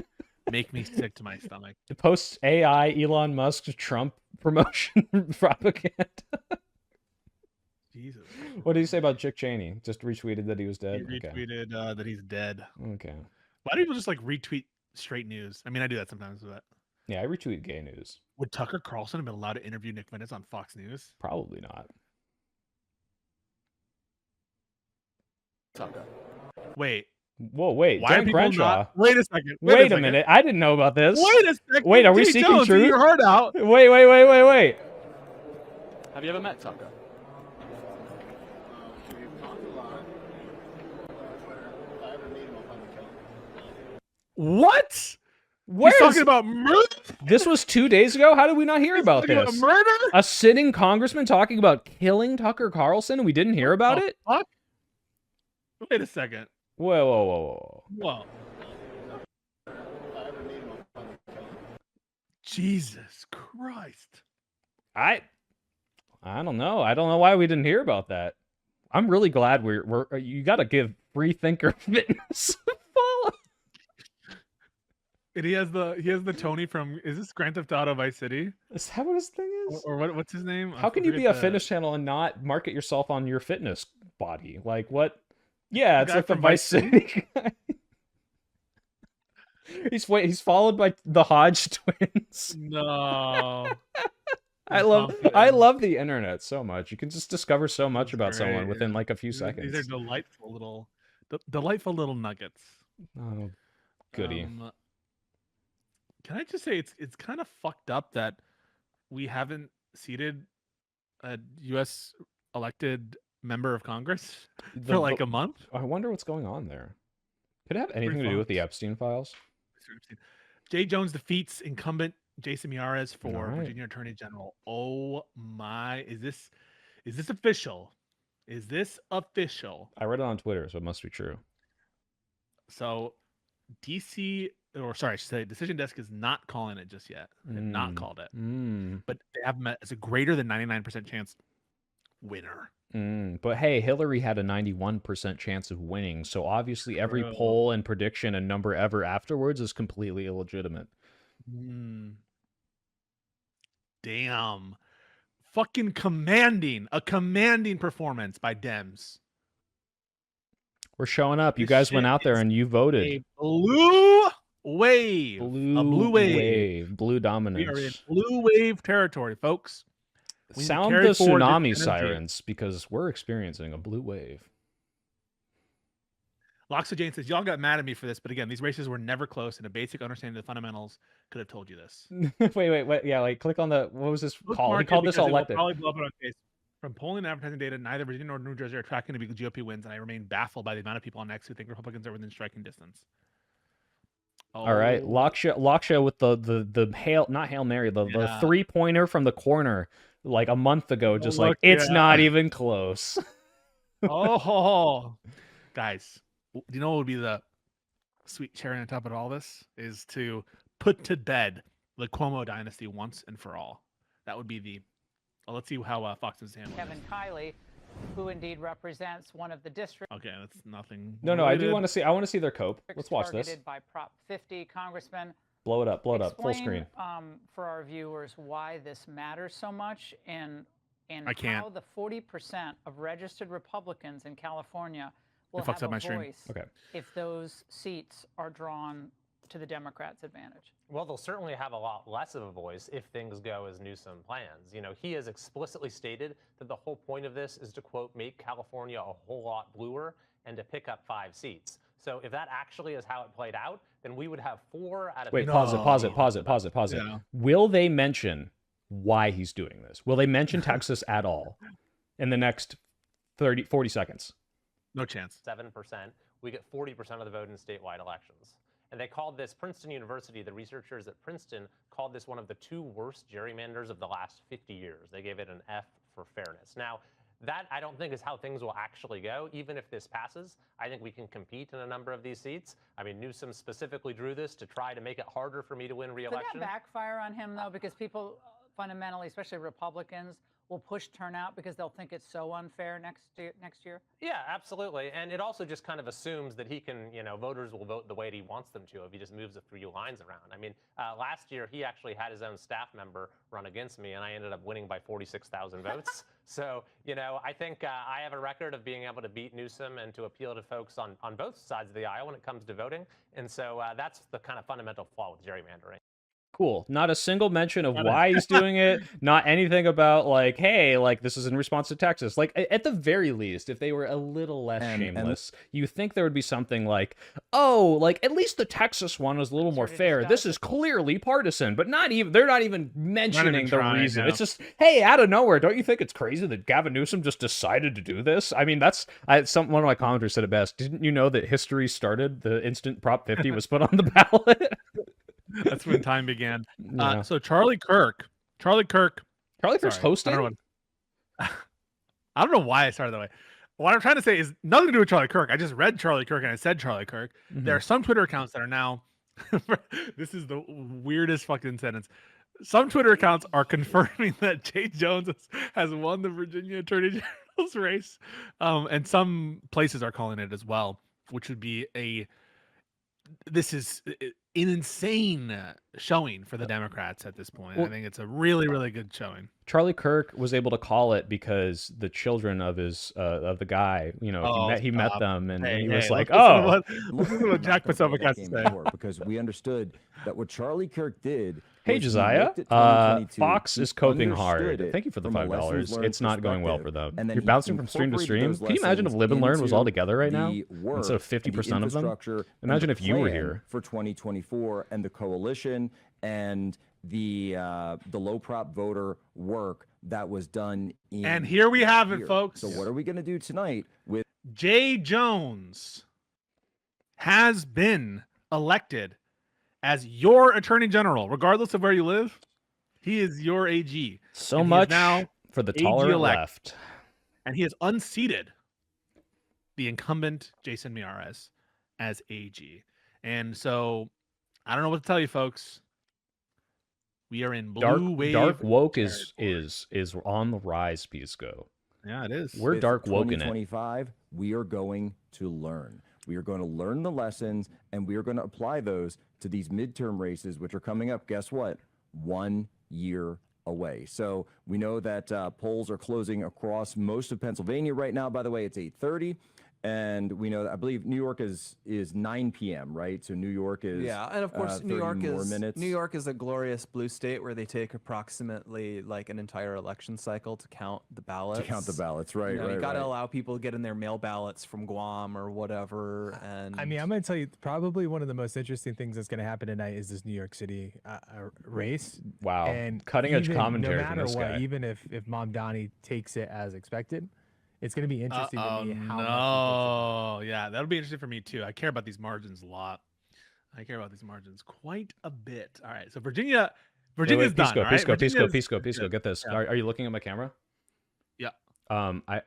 Make me sick to my stomach. The post AI Elon Musk Trump promotion propaganda. Jesus. What did he say about Chick Cheney? Just retweeted that he was dead? He retweeted that he's dead. Okay. Why do people just like retweet straight news? I mean, I do that sometimes, but yeah, I retweet gay news. Would Tucker Carlson have been allowed to interview Nick Menace on Fox News? Probably not. Tucker. Wait. Whoa, wait. Why Dan Crenshaw. Wait a second. Wait a minute. I didn't know about this. Wait a second. Wait, are we seeking Jones, truth? Your heart out. Wait. Have you ever met Tucker? What? He's talking about murder? This was 2 days ago? How did we not hear about this? About murder? A sitting congressman talking about killing Tucker Carlson and we didn't hear about it? Fuck? Wait a second. Whoa. Jesus Christ. I don't know. I don't know why we didn't hear about that. I'm really glad you got to give Free Thinker Fitness a follow. And he has the Tony from, is this Grand Theft Auto Vice City? Is that what his thing is? Or what's his name? How can you be a fitness channel and not market yourself on your fitness body? Like what? Yeah, it's like the Vice City guy. He's followed by the Hodge twins. No. I love the internet so much. You can just discover so much about someone within like a few seconds. These are delightful little nuggets. Oh, goody. Can I just say it's kind of fucked up that we haven't seated a U.S. elected member of Congress for like a month? I wonder what's going on there. Could it have anything to do with the Epstein files? Jay Jones defeats incumbent Jason Miyares for Virginia Attorney General. Oh my! Is this official? Is this official? I read it on Twitter, so it must be true. So, Decision Desk is not calling it just yet. They've not called it, but they have met. It's a greater than 99% chance winner. But hey, Hillary had a 91% chance of winning, so obviously every poll and prediction and number ever afterwards is completely illegitimate. Damn. Fucking a commanding performance by Dems. We're showing up. You guys went out there and you voted. A blue wave. Blue wave. Blue dominance. We are in blue wave territory, folks. Sound the tsunami sirens because we're experiencing a blue wave. Loxa Jane says, y'all got mad at me for this, but again, these races were never close, and a basic understanding of the fundamentals could have told you this. wait. Yeah, like click on the, what was this call? He called this all elected. Probably blow up on face. From polling and advertising data, neither Virginia nor New Jersey are tracking to be GOP wins, and I remain baffled by the amount of people on X who think Republicans are within striking distance. All right, Loksha with the Hail Mary, the 3-pointer from the corner like a month ago, just like it's not even close. Guys, do you know what would be the sweet cherry on top of all this? Is to put to bed the Cuomo dynasty once and for all. That would be the. Well, let's see how Fox is handling Kevin Kiley, who indeed represents one of the districts. Okay, that's nothing. No, I do want to see. I want to see their cope. Let's watch this. Targeted by Prop 50, Congressman. Blow it up, full screen. For our viewers, why this matters so much and how the 40% of registered Republicans in California will have a voice if those seats are drawn to the Democrats' advantage. Well, they'll certainly have a lot less of a voice if things go as Newsom plans. You know, he has explicitly stated that the whole point of this is to, quote, make California a whole lot bluer and to pick up 5 seats. So if that actually is how it played out, then we would have 4 out of. Wait, pause it. Yeah. Will they mention why he's doing this? Will they mention Texas at all in the next 40 seconds? No chance. 7%. We get 40% of the vote in statewide elections. And they called this, Princeton University, the researchers at Princeton called this one of the 2 worst gerrymanders of the last 50 years. They gave it an F for fairness. Now, that I don't think is how things will actually go. Even if this passes, I think we can compete in a number of these seats. I mean, Newsom specifically drew this to try to make it harder for me to win re-election. Could that backfire on him, though? Because people fundamentally, especially Republicans, will push turnout because they'll think it's so unfair next year? Yeah, absolutely. And it also just kind of assumes that he can, voters will vote the way he wants them to if he just moves a few lines around. I mean, last year he actually had his own staff member run against me, and I ended up winning by 46,000 votes. So, I think I have a record of being able to beat Newsom and to appeal to folks on both sides of the aisle when it comes to voting. And so that's the kind of fundamental flaw with gerrymandering. Cool. Not a single mention of why he's doing it. Not anything about like, hey, like this is in response to Texas. Like at the very least, if they were a little less shameless, you think there would be something like, oh, like at least the Texas one was a little more fair. This is clearly partisan, but they're not even mentioning the reason. It's just, hey, out of nowhere, don't you think it's crazy that Gavin Newsom just decided to do this? I mean, one of my commenters said it best. Didn't you know that history started the instant Prop 50 was put on the ballot? That's when time began. Yeah. So Charlie Kirk's hosting. I don't know why I started that way. What I'm trying to say is nothing to do with Charlie Kirk. I just read Charlie Kirk and I said Charlie Kirk. Mm-hmm. There are some Twitter accounts that are now. This is the weirdest fucking sentence. Some Twitter accounts are confirming that Jay Jones has won the Virginia Attorney General's race, and some places are calling it as well, which would be this is an insane showing for the Democrats at this point. Well, I think it's a really, really good showing. Charlie Kirk was able to call it because the children of the guy, he met them and he was like, listen to what Jack Posobiec has to say. Because we understood that what Charlie Kirk did. Hey, Josiah, Fox is coping hard. Thank you for the $5. It's not going well for them. You're bouncing from stream to stream. Can you imagine if Live and Learn was all together right now instead of 50% of them? Imagine if you were here. For 2024 and the coalition and the low prop voter work that was done in. And here we have it, folks. So what are we going to do tonight with Jay Jones has been elected as your attorney general, regardless of where you live. He is your AG. So much now for the taller left. And he has unseated the incumbent Jason Miyares as AG. And so I don't know what to tell you, folks. We are in blue wave. Dark woke is on the rise, Pisco. Yeah, it is. We're With dark woke in it. 2025, we are going to learn. We are going to learn the lessons, and we are going to apply those to these midterm races, which are coming up. Guess what? 1 year away. So we know that polls are closing across most of Pennsylvania right now. By the way, it's 8:30. And we know that I believe New York is 9 p.m., right? So New York is and of course New 30 York more is minutes. New York is a glorious blue state where they take approximately like an entire election cycle to count the ballots. Right? You got to allow people to get in their mail ballots from Guam or whatever. And I mean, I'm going to tell you, probably one of the most interesting things that's going to happen tonight is this New York City race. Wow. And Cutting edge even, commentary no from matter this what, guy. even if Mom Donnie takes it as expected, it's going to be interesting to me how much he takes it. Oh, yeah, that'll be interesting for me too. I care about these margins a lot. I care about these margins quite a bit. All right, so Virginia's Wait, done. Pisco, all right? Pisco. Get this. Yeah. Are you looking at my camera? Yeah.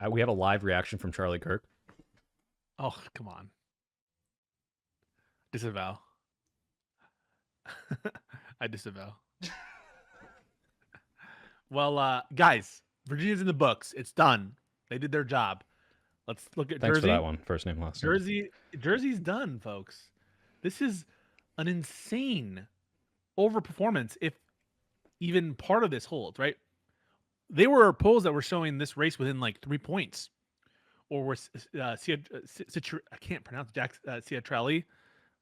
We have a live reaction from Charlie Kirk. Oh, come on. Disavow. I disavow. Well, guys, Virginia's in the books. It's done. They did their job. Let's look at Thanks Jersey. for that one. First name, last name. Jersey's done, folks. This is an insane overperformance if even part of this holds, right? They were polls that were showing this race within like 3 points. Or were I can't pronounce Ciatrelli.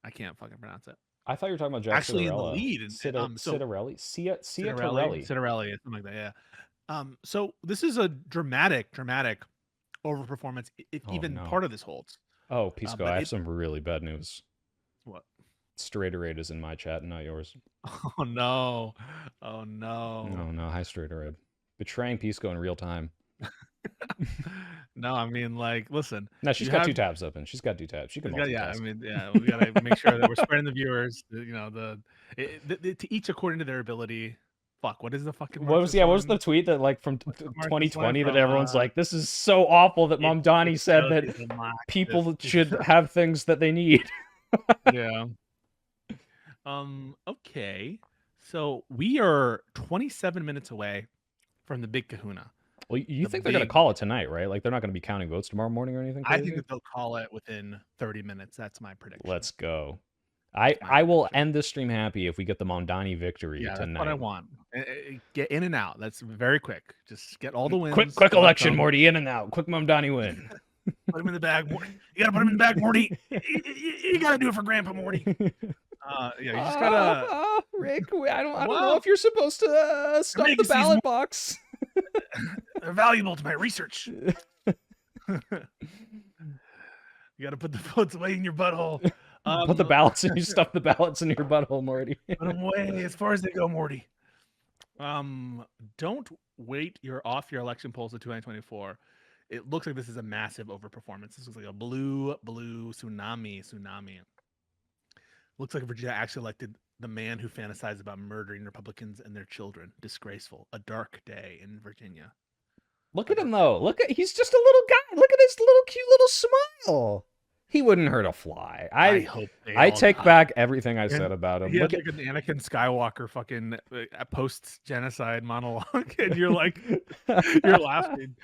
I can't fucking pronounce it. I thought you were talking about Jack Actually in the Citarella. lead. Citarelli? Citarelli, something like that, yeah. So this is a dramatic overperformance if even part of this holds. Oh, Pisco, I have some really bad news. What? Straighterade is in my chat and not yours. Oh no. Oh no. No. Hi, Straighterade. Betraying Pisco in real time. No, I mean, like, listen. No, she's got 2 tabs open. She's got 2 tabs. She can multitask. Yeah, I mean, yeah, we gotta make sure that we're spreading the viewers. You know, to each according to their ability. Fuck, what is the fucking? What was the tweet that like from 2020 that everyone's like, this is so awful that Mom Donnie said that people should have things that they need. Yeah. Okay. So we are 27 minutes away from the big kahuna. Well, you think they're going to call it tonight, right? Like, they're not going to be counting votes tomorrow morning or anything crazy? I think that they'll call it within 30 minutes. That's my prediction. Let's go. I will end this stream happy if we get the Mondani victory tonight. That's what I want. Get in and out. That's very quick. Just get all the wins. Quick election, Morty. In and out. Quick Mondani win. Put him in the bag, Morty. You gotta put him in the bag, Morty. You gotta do it for Grandpa, Morty. Yeah, you just gotta. Rick, I don't know if you're supposed to stuff the ballot box. They're valuable to my research. You gotta put the votes away in your butthole. Put the ballots in. You stuff the ballots in your butthole, Morty. Put them away as far as they go, Morty. Don't wait off your election polls to 2024. It looks like this is a massive overperformance. This looks like a blue tsunami. Looks like Virginia actually elected the man who fantasized about murdering Republicans and their children. Disgraceful. A dark day in Virginia. Look at him though. He's just a little guy. Look at his little cute little smile. He wouldn't hurt a fly. I take back everything I said about him. He had like an Anakin Skywalker fucking post-genocide monologue, and you're like, you're laughing.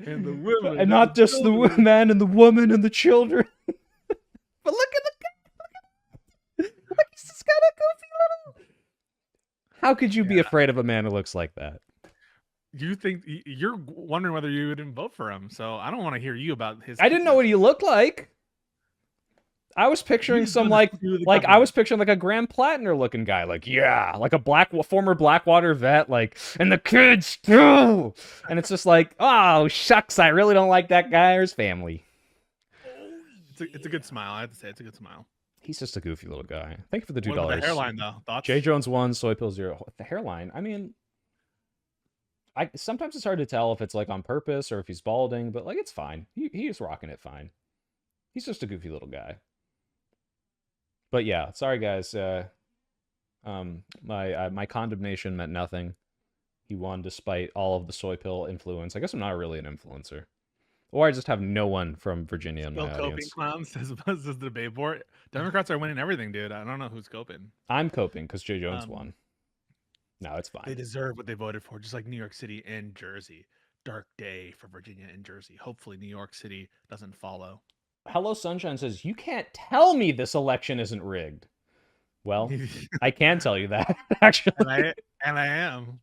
And the women, and not just the man and the woman and the children. But look at the guy. Look, he's just got a goofy little. How could you be afraid of a man who looks like that? You think you're wondering whether you would vote for him? So I don't want to hear you about his. I didn't know what he looked like. I was picturing I was picturing like a Graham Plattner looking guy, like a former Blackwater vet, like, and the kids too. And it's just like, oh shucks, I really don't like that guy or his family. It's a good smile. I have to say, it's a good smile. He's just a goofy little guy. Thank you for the $2. The hairline though. Thoughts? J Jones 1, Soy Pill 0. The hairline. I mean, sometimes it's hard to tell if it's like on purpose or if he's balding, but like it's fine. He is rocking it fine. He's just a goofy little guy. But yeah, sorry guys. My condemnation meant nothing. He won despite all of the soy pill influence. I guess I'm not really an influencer, or I just have no one from Virginia in my audience. Coping clowns says the debate board. Democrats are winning everything, dude. I don't know who's coping. I'm coping because J Jones won. No, it's fine. They deserve what they voted for, just like New York City and Jersey. dark day for Virginia and Jersey. Hopefully New York City doesn't follow. Hello Sunshine says, you can't tell me this election isn't rigged. Well, I can tell you that, actually. And I am.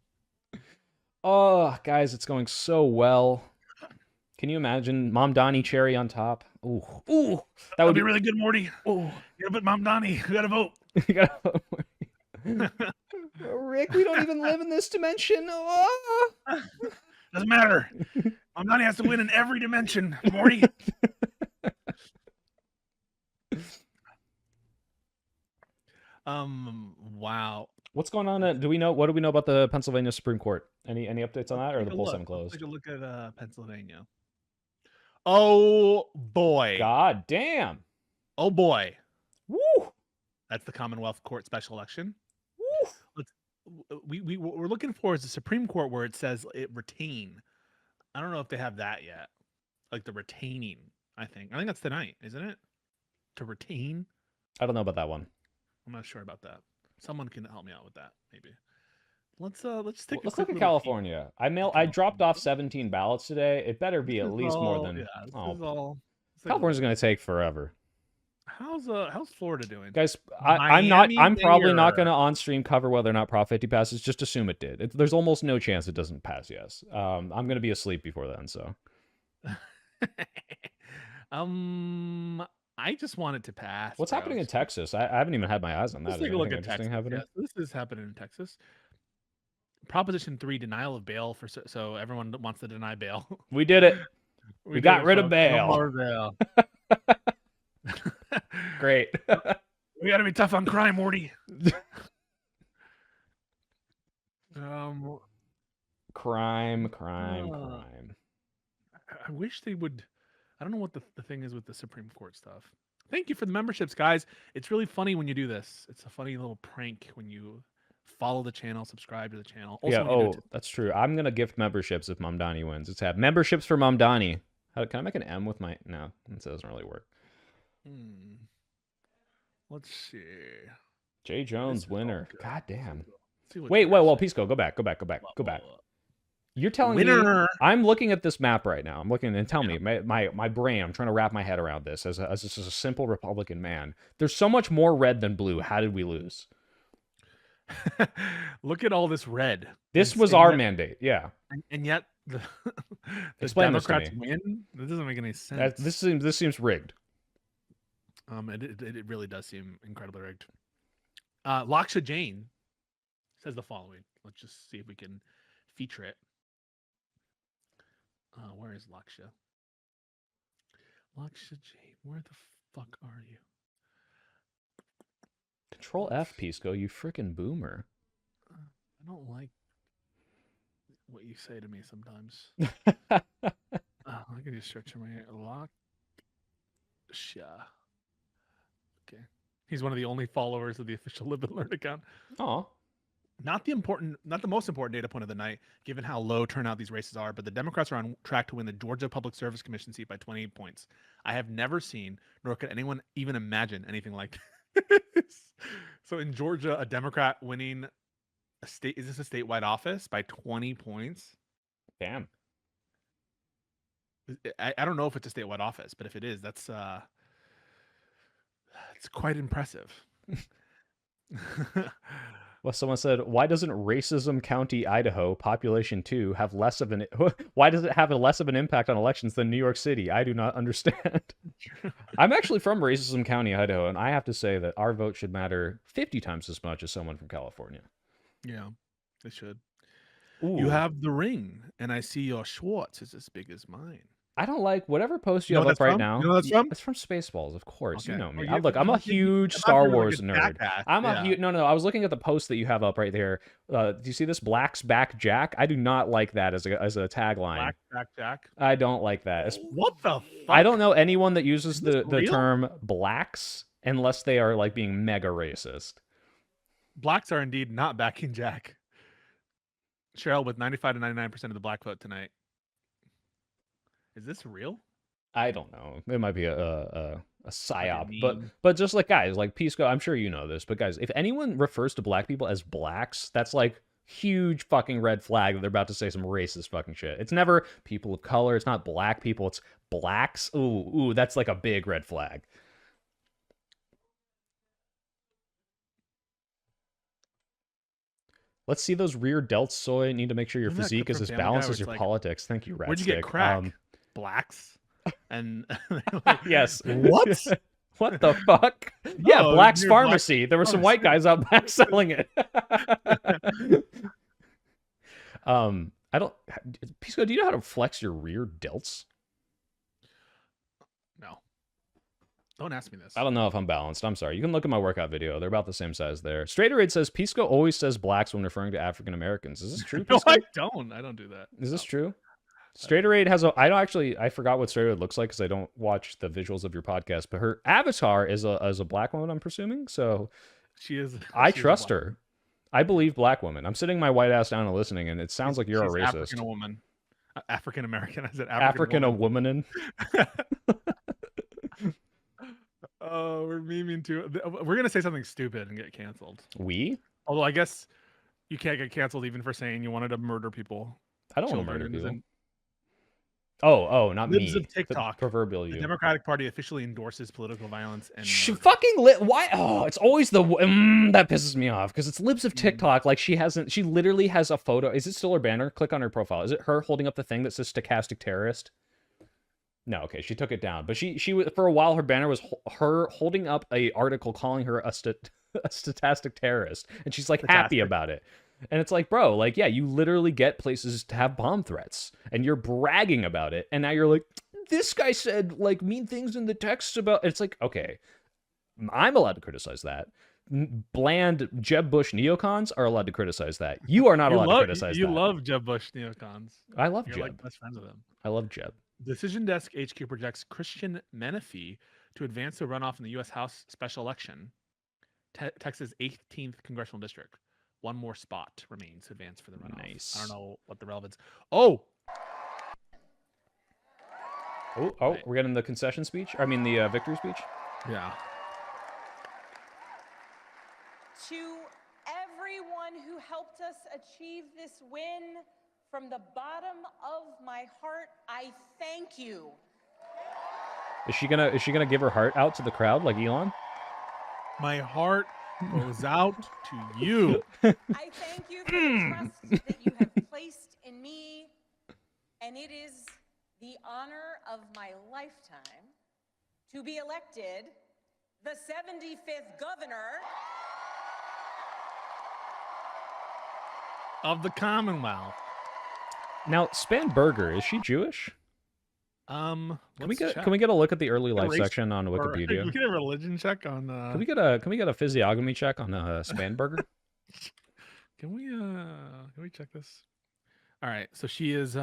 Oh, guys, it's going so well. Can you imagine Mom Donnie cherry on top? Ooh, that would be really good, Morty. Oh, yeah, but Mom Donnie, you gotta vote. You gotta vote. Rick, we don't even live in this dimension. Oh. Doesn't matter. Mom Donnie has to win in every dimension, Morty. Wow. What's going on? What do we know about the Pennsylvania Supreme Court? Any updates on that, or the polls haven't closed? Take a look at Pennsylvania. Oh boy. God damn. Oh boy. Woo. That's the Commonwealth Court special election. Woo. We're looking for is the Supreme Court where it says it retain. I don't know if they have that yet. Like the retaining, I think that's tonight, isn't it? To retain. I don't know about that one. I'm not sure about that. Someone can help me out with that, maybe. Let's take. Let's look at California. I dropped off 17 ballots today. It better be at least more than. California's going to take forever. How's Florida doing, guys? I'm probably not going to on stream cover whether or not Prop 50 passes. Just assume it did. There's almost no chance it doesn't pass. Yes. I'm going to be asleep before then. So. I just want it to pass. What's happening in Texas? I haven't even had my eyes on that. Let's take a look at Texas. Happening? Yes, this is happening in Texas. Proposition 3, denial of bail for so everyone wants to deny bail. We did it. We got rid of bail. No more bail. Great. We got to be tough on crime, Morty. Crime. I wish they would. I don't know what the thing is with the Supreme Court stuff. Thank you for the memberships, guys. It's really funny when you do this. It's a funny little prank when you follow the channel, subscribe to the channel. Also, that's true. I'm going to gift memberships if Mom Donnie wins. Let's have memberships for Mom Donnie. Can I make an M with my... No, it doesn't really work. Let's see. Jay Jones, winner. God damn. Wait, well, Pisco, go back. You're telling me I'm looking at this map right now. I'm looking and tell me my brain. I'm trying to wrap my head around this as just a simple Republican man. There's so much more red than blue. How did we lose? Look at all this red. This was our mandate. Yeah. And yet the Democrats win. That doesn't make any sense. This seems rigged. It really does seem incredibly rigged. Laksha Jain says the following. Let's just see if we can feature it. Where is Laksha? Laksha Jain, where the fuck are you? Control F, Pisco, you frickin' boomer. I don't like what you say to me sometimes. I can just search my Laksha. Okay. He's one of the only followers of the official Live and Learn account. Oh. Not the most important data point of the night, given how low turnout these races are, but the Democrats are on track to win the Georgia Public Service Commission seat by 28 points. I have never seen, nor could anyone even imagine anything like this. So in Georgia, a Democrat winning is this a statewide office by 20 points? Damn. I don't know if it's a statewide office, but if it is, that's it's quite impressive. Well, someone said, why doesn't Racism County, Idaho, population 2, have less of an... Why does it have less of an impact on elections than New York City? I do not understand. I'm actually from Racism County, Idaho, and I have to say that our vote should matter 50 times as much as someone from California. Yeah, it should. Ooh. You have the ring, and I see your Schwartz is as big as mine. I don't like whatever post you have up right now. You know that's from? It's from Spaceballs, of course. Okay. You know me. Well, Look, I'm a huge Star Wars nerd. I'm a huge... No, I was looking at the post that you have up right there. Do you see this? Black's Back Jack? I do not like that as a tagline. Black Back Jack? I don't like that. What the fuck? I don't know anyone that uses the term blacks unless they are like being mega racist. Blacks are indeed not backing Jack. Cheryl with 95 to 99% of the black vote tonight. Is this real? I don't know. It might be a psyop, but just like guys, like Pisco, I'm sure you know this, but guys, if anyone refers to black people as blacks, that's like huge fucking red flag that they're about to say some racist fucking shit. It's never people of color. It's not black people. It's blacks. Ooh, that's like a big red flag. Let's see those rear delts, Soy. Need to make sure your Isn't that physique clip is from as Family Guy balanced where as it's your like, politics. Thank you, Ratstick. Where'd you get crack? Blacks. And like, yes. What? What the fuck? Yeah, No, Black's near Black Pharmacy. There were some Pharmacy. white guys out back selling it. I don't. Pisco, do you know how to flex your rear delts? No. Don't ask me this. I don't know if I'm balanced. I'm sorry. You can look at my workout video. They're about the same size there. Straighterade says Pisco always says blacks when referring to African Americans. Is this true, No, Pisco? I don't. I don't do that. Is this true? Straighterade has a. I don't actually. I forgot what Straighterade looks like because I don't watch the visuals of your podcast. But her avatar is a black woman. I'm presuming. So She is. I she is trust black. her. I believe black women. I'm sitting my white ass down and listening, and it sounds like you're a She's racist. African woman. African American. I said African a woman. womanin. Oh, we're memeing too. We're gonna say something stupid and get canceled. We? Although I guess you can't get canceled even for saying you wanted to murder people. I don't want to children, murder people. and Oh, not Libs me. of TikTok. The proverbial The you. Democratic Party officially endorses political violence and murder. Fucking why? Oh, it's always the that pisses me off because it's libs of TikTok. Like she literally has a photo. Is it still her banner? Click on her profile. Is it her holding up the thing that says stochastic terrorist? No, okay, she took it down. But she for a while her banner was her holding up a article calling her a stochastic terrorist, and she's like happy about it. And it's like, bro, like, yeah, you literally get places to have bomb threats, and you're bragging about it, and now you're like, this guy said like mean things in the text about. It's like, okay, I'm allowed to criticize that. Bland Jeb Bush neocons are allowed to criticize that. You are not allowed to criticize that. You love Jeb Bush neocons. I love You're Jeb. like best friends with him. I love Jeb. Decision Desk HQ projects Christian Menifee to advance the runoff in the U.S. House special election. Texas' 18th congressional district. One more spot remains to advance for the runoff. Nice. I don't know what the relevance. Oh, right. We're getting the concession speech. I mean, the victory speech. Yeah. To everyone who helped us achieve this win, from the bottom of my heart, I thank you. Is she gonna give her heart out to the crowd like Elon? My heart goes out to you. I thank you for the trust that you have placed in me, and it is the honor of my lifetime to be elected the 75th governor Of the Commonwealth. Now, Spanberger, is she Jewish? Can we get a look at the early life section on Wikipedia? Can we get a religion check on? Can we get a physiognomy check on Spanberger? Can we check this? All right, so she is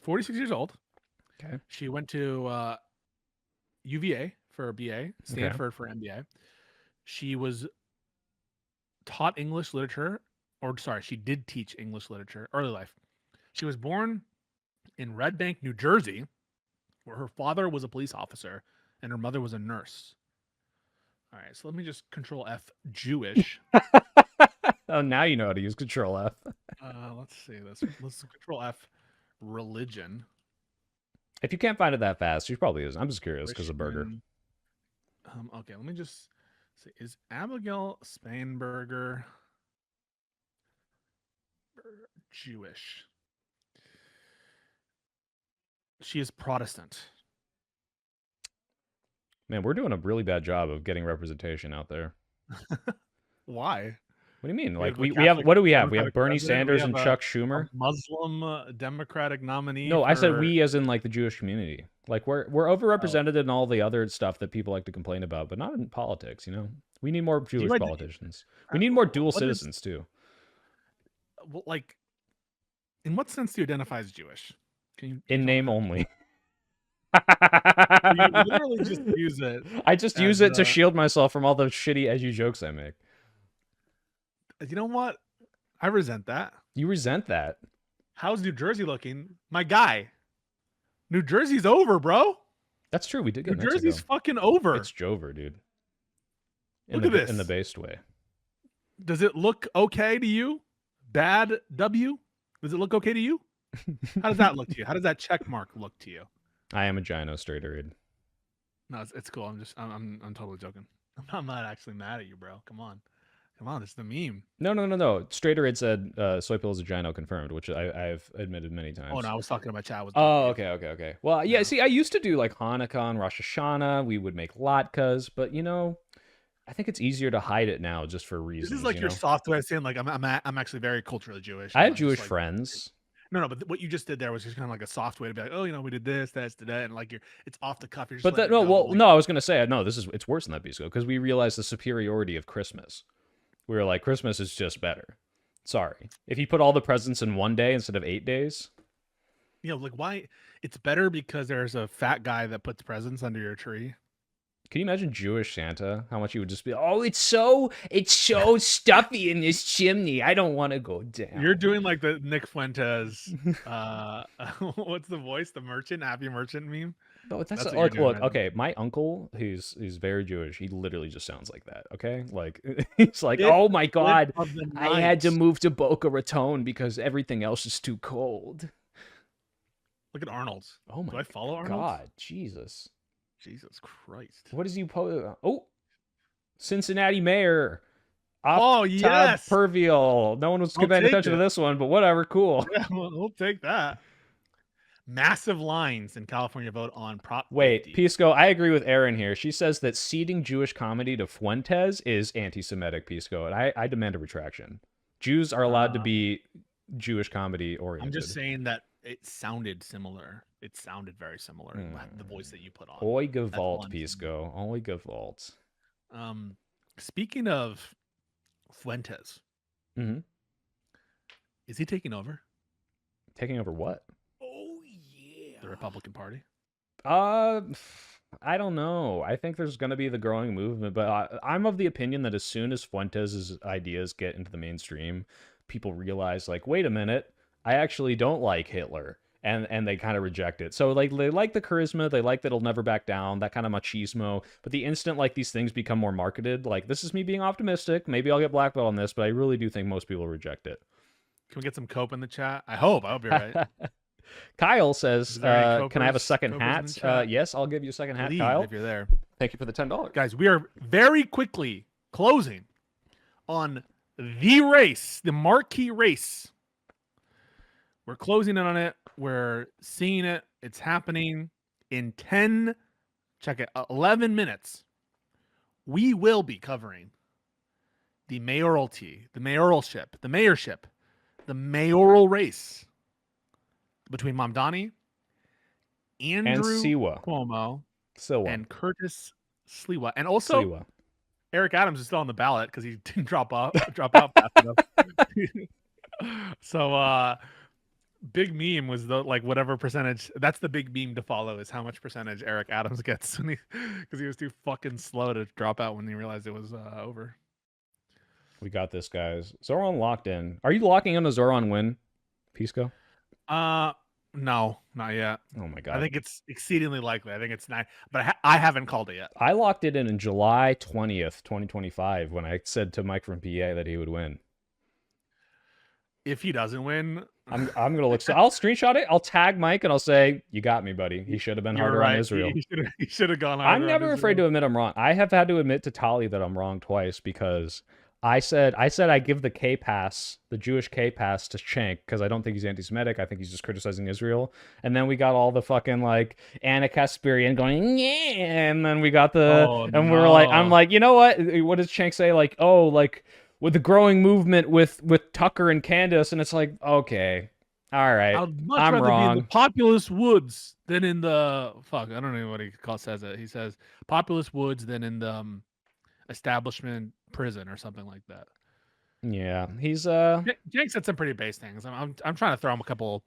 46 years old. Okay. She went to UVA for a BA, Stanford for MBA. She was taught English literature, or sorry, she did teach English literature early life. She was born in Red Bank, New Jersey, where her father was a police officer and her mother was a nurse. All right, so let me just Control F Jewish. Oh, now you know how to use Control F. Let's see this. Let's Control F religion. If you can't find it that fast, she probably is. I'm just curious because of Burger. Okay, let me just see. Is Abigail Spanberger Jewish? She is Protestant. Man, we're doing a really bad job of getting representation out there. Why? What do you mean? Like We we have have what do we have? We Democratic have Bernie president, Sanders we and have Chuck Schumer. Muslim Democratic nominee. No, I said for- we as in like the Jewish community. Like we're overrepresented in all the other stuff that people like to complain about, but not in politics, you know? We need more Jewish might- politicians. We need more dual what is- citizens too. Well, like, in what sense do you identify as Jewish? Can you? In name only. You literally just use it. I just use as, it to shield myself from all the shitty edgy jokes I make. You know what? I resent that. You resent that. How's New Jersey looking? My guy. New Jersey's over, bro. That's true. We did New get Mexico. Jersey's fucking over. It's Jover, dude. Look at this. In the based way. Does it look okay to you? bad W? Does it look okay to you? How does that look to you? How does that check mark look to you? I am a Gino straighter. No, it's cool. I'm totally joking. I'm not actually mad at you, bro. Come on, this is the meme. No. Straighter said soy pill is a Gino confirmed, which I've admitted many times. Oh no, I was talking about chat with. Oh, okay. Well, yeah. See, I used to do like Hanukkah and Rosh Hashanah. We would make latkes, but I think it's easier to hide it now just for reasons. This is like your soft way of saying like I'm actually very culturally Jewish. I have Jewish friends. No, but what you just did there was just kind of like a soft way to be like, oh, we did this, that's that, and like it's off the cuff. You're just But that no, I was gonna say no. It's worse than that, Pisco, because we realized the superiority of Christmas. We were like, Christmas is just better. Sorry, if you put all the presents in one day instead of 8 days. Like why? It's better because there's a fat guy that puts presents under your tree. Can you imagine Jewish Santa? How much he would just be, oh, it's so stuffy in this chimney. I don't want to go down. You're doing like the Nick Fuentes, what's the voice? The merchant, happy merchant meme. Oh, that's look. Okay, my uncle, who's very Jewish, he literally just sounds like that. Okay, like he's like, oh my god, I had to move to Boca Raton because everything else is too cold. Look at Arnold's. Oh my Do I follow Arnold's? God, Jesus Christ. What does you post? Oh, Cincinnati mayor. Yes. Perviel. No one was paying attention to this one, but whatever. Cool. Yeah, we'll take that. Massive lines in California vote on Prop 50. Wait, Pisco, I agree with Erin here. She says that ceding Jewish comedy to Fuentes is anti-Semitic, Pisco, and I demand a retraction. Jews are allowed to be Jewish comedy oriented. I'm just saying that it sounded similar. It sounded very similar. The voice that you put on. Oi Gevalt, Pisco. Oi Gevalt. Speaking of Fuentes, is he taking over? Taking over what? Oh yeah, the Republican Party. I don't know. I think there's going to be the growing movement, but I'm of the opinion that as soon as Fuentes' ideas get into the mainstream, people realize, like, wait a minute, I actually don't like Hitler. And they kind of reject it. So like they like the charisma, they like that it'll never back down, that kind of machismo. But the instant like these things become more marketed, like this is me being optimistic, maybe I'll get black belt on this, but I really do think most people reject it. Can we get some cope in the chat? I hope you're right. Kyle says, can I have a second hat? Yes, I'll give you a second hat, Kyle. If you're there. Thank you for the $10. Guys, we are very quickly closing on the race, the marquee race. We're closing in on it. We're seeing it. It's happening in 11 minutes. We will be covering the mayoralty, the mayoralship, the mayorship, the mayoral race between Mamdani, Andrew Cuomo, and Curtis Sliwa. And also, Eric Adams is still on the ballot because he didn't drop out fast enough. So, big meme was whatever percentage. That's the big meme to follow is how much percentage Eric Adams gets because he was too fucking slow to drop out when he realized it was over. We got this, guys. Zoran locked in. Are you locking in a Zoran win, Pisco? No, not yet. Oh my god. I think it's exceedingly likely. I think it's 9, but I haven't called it yet. I locked it in July 20th, 2025, when I said to Mike from PA that he would win. If he doesn't win, I'm gonna look. So I'll screenshot it. I'll tag Mike and I'll say, "You got me, buddy. He should have been harder on Israel. He should have gone harder. I'm never afraid to admit I'm wrong. I have had to admit to Tali that I'm wrong twice because I said I give the K pass, the Jewish K pass to Cenk because I don't think he's anti-Semitic. I think he's just criticizing Israel. And then we got all the fucking like Anna Kasparian going, yeah, and then we got the we're like, I'm like, you know what? What does Cenk say? Like, oh, like. With the growing movement with Tucker and Candace, and it's like, okay, all right, I'm wrong. Be in the populous woods than in the I don't know what he says it. He says populous woods than in the establishment prison or something like that. Yeah, he's Cenk said some pretty base things. I'm trying to throw him a couple.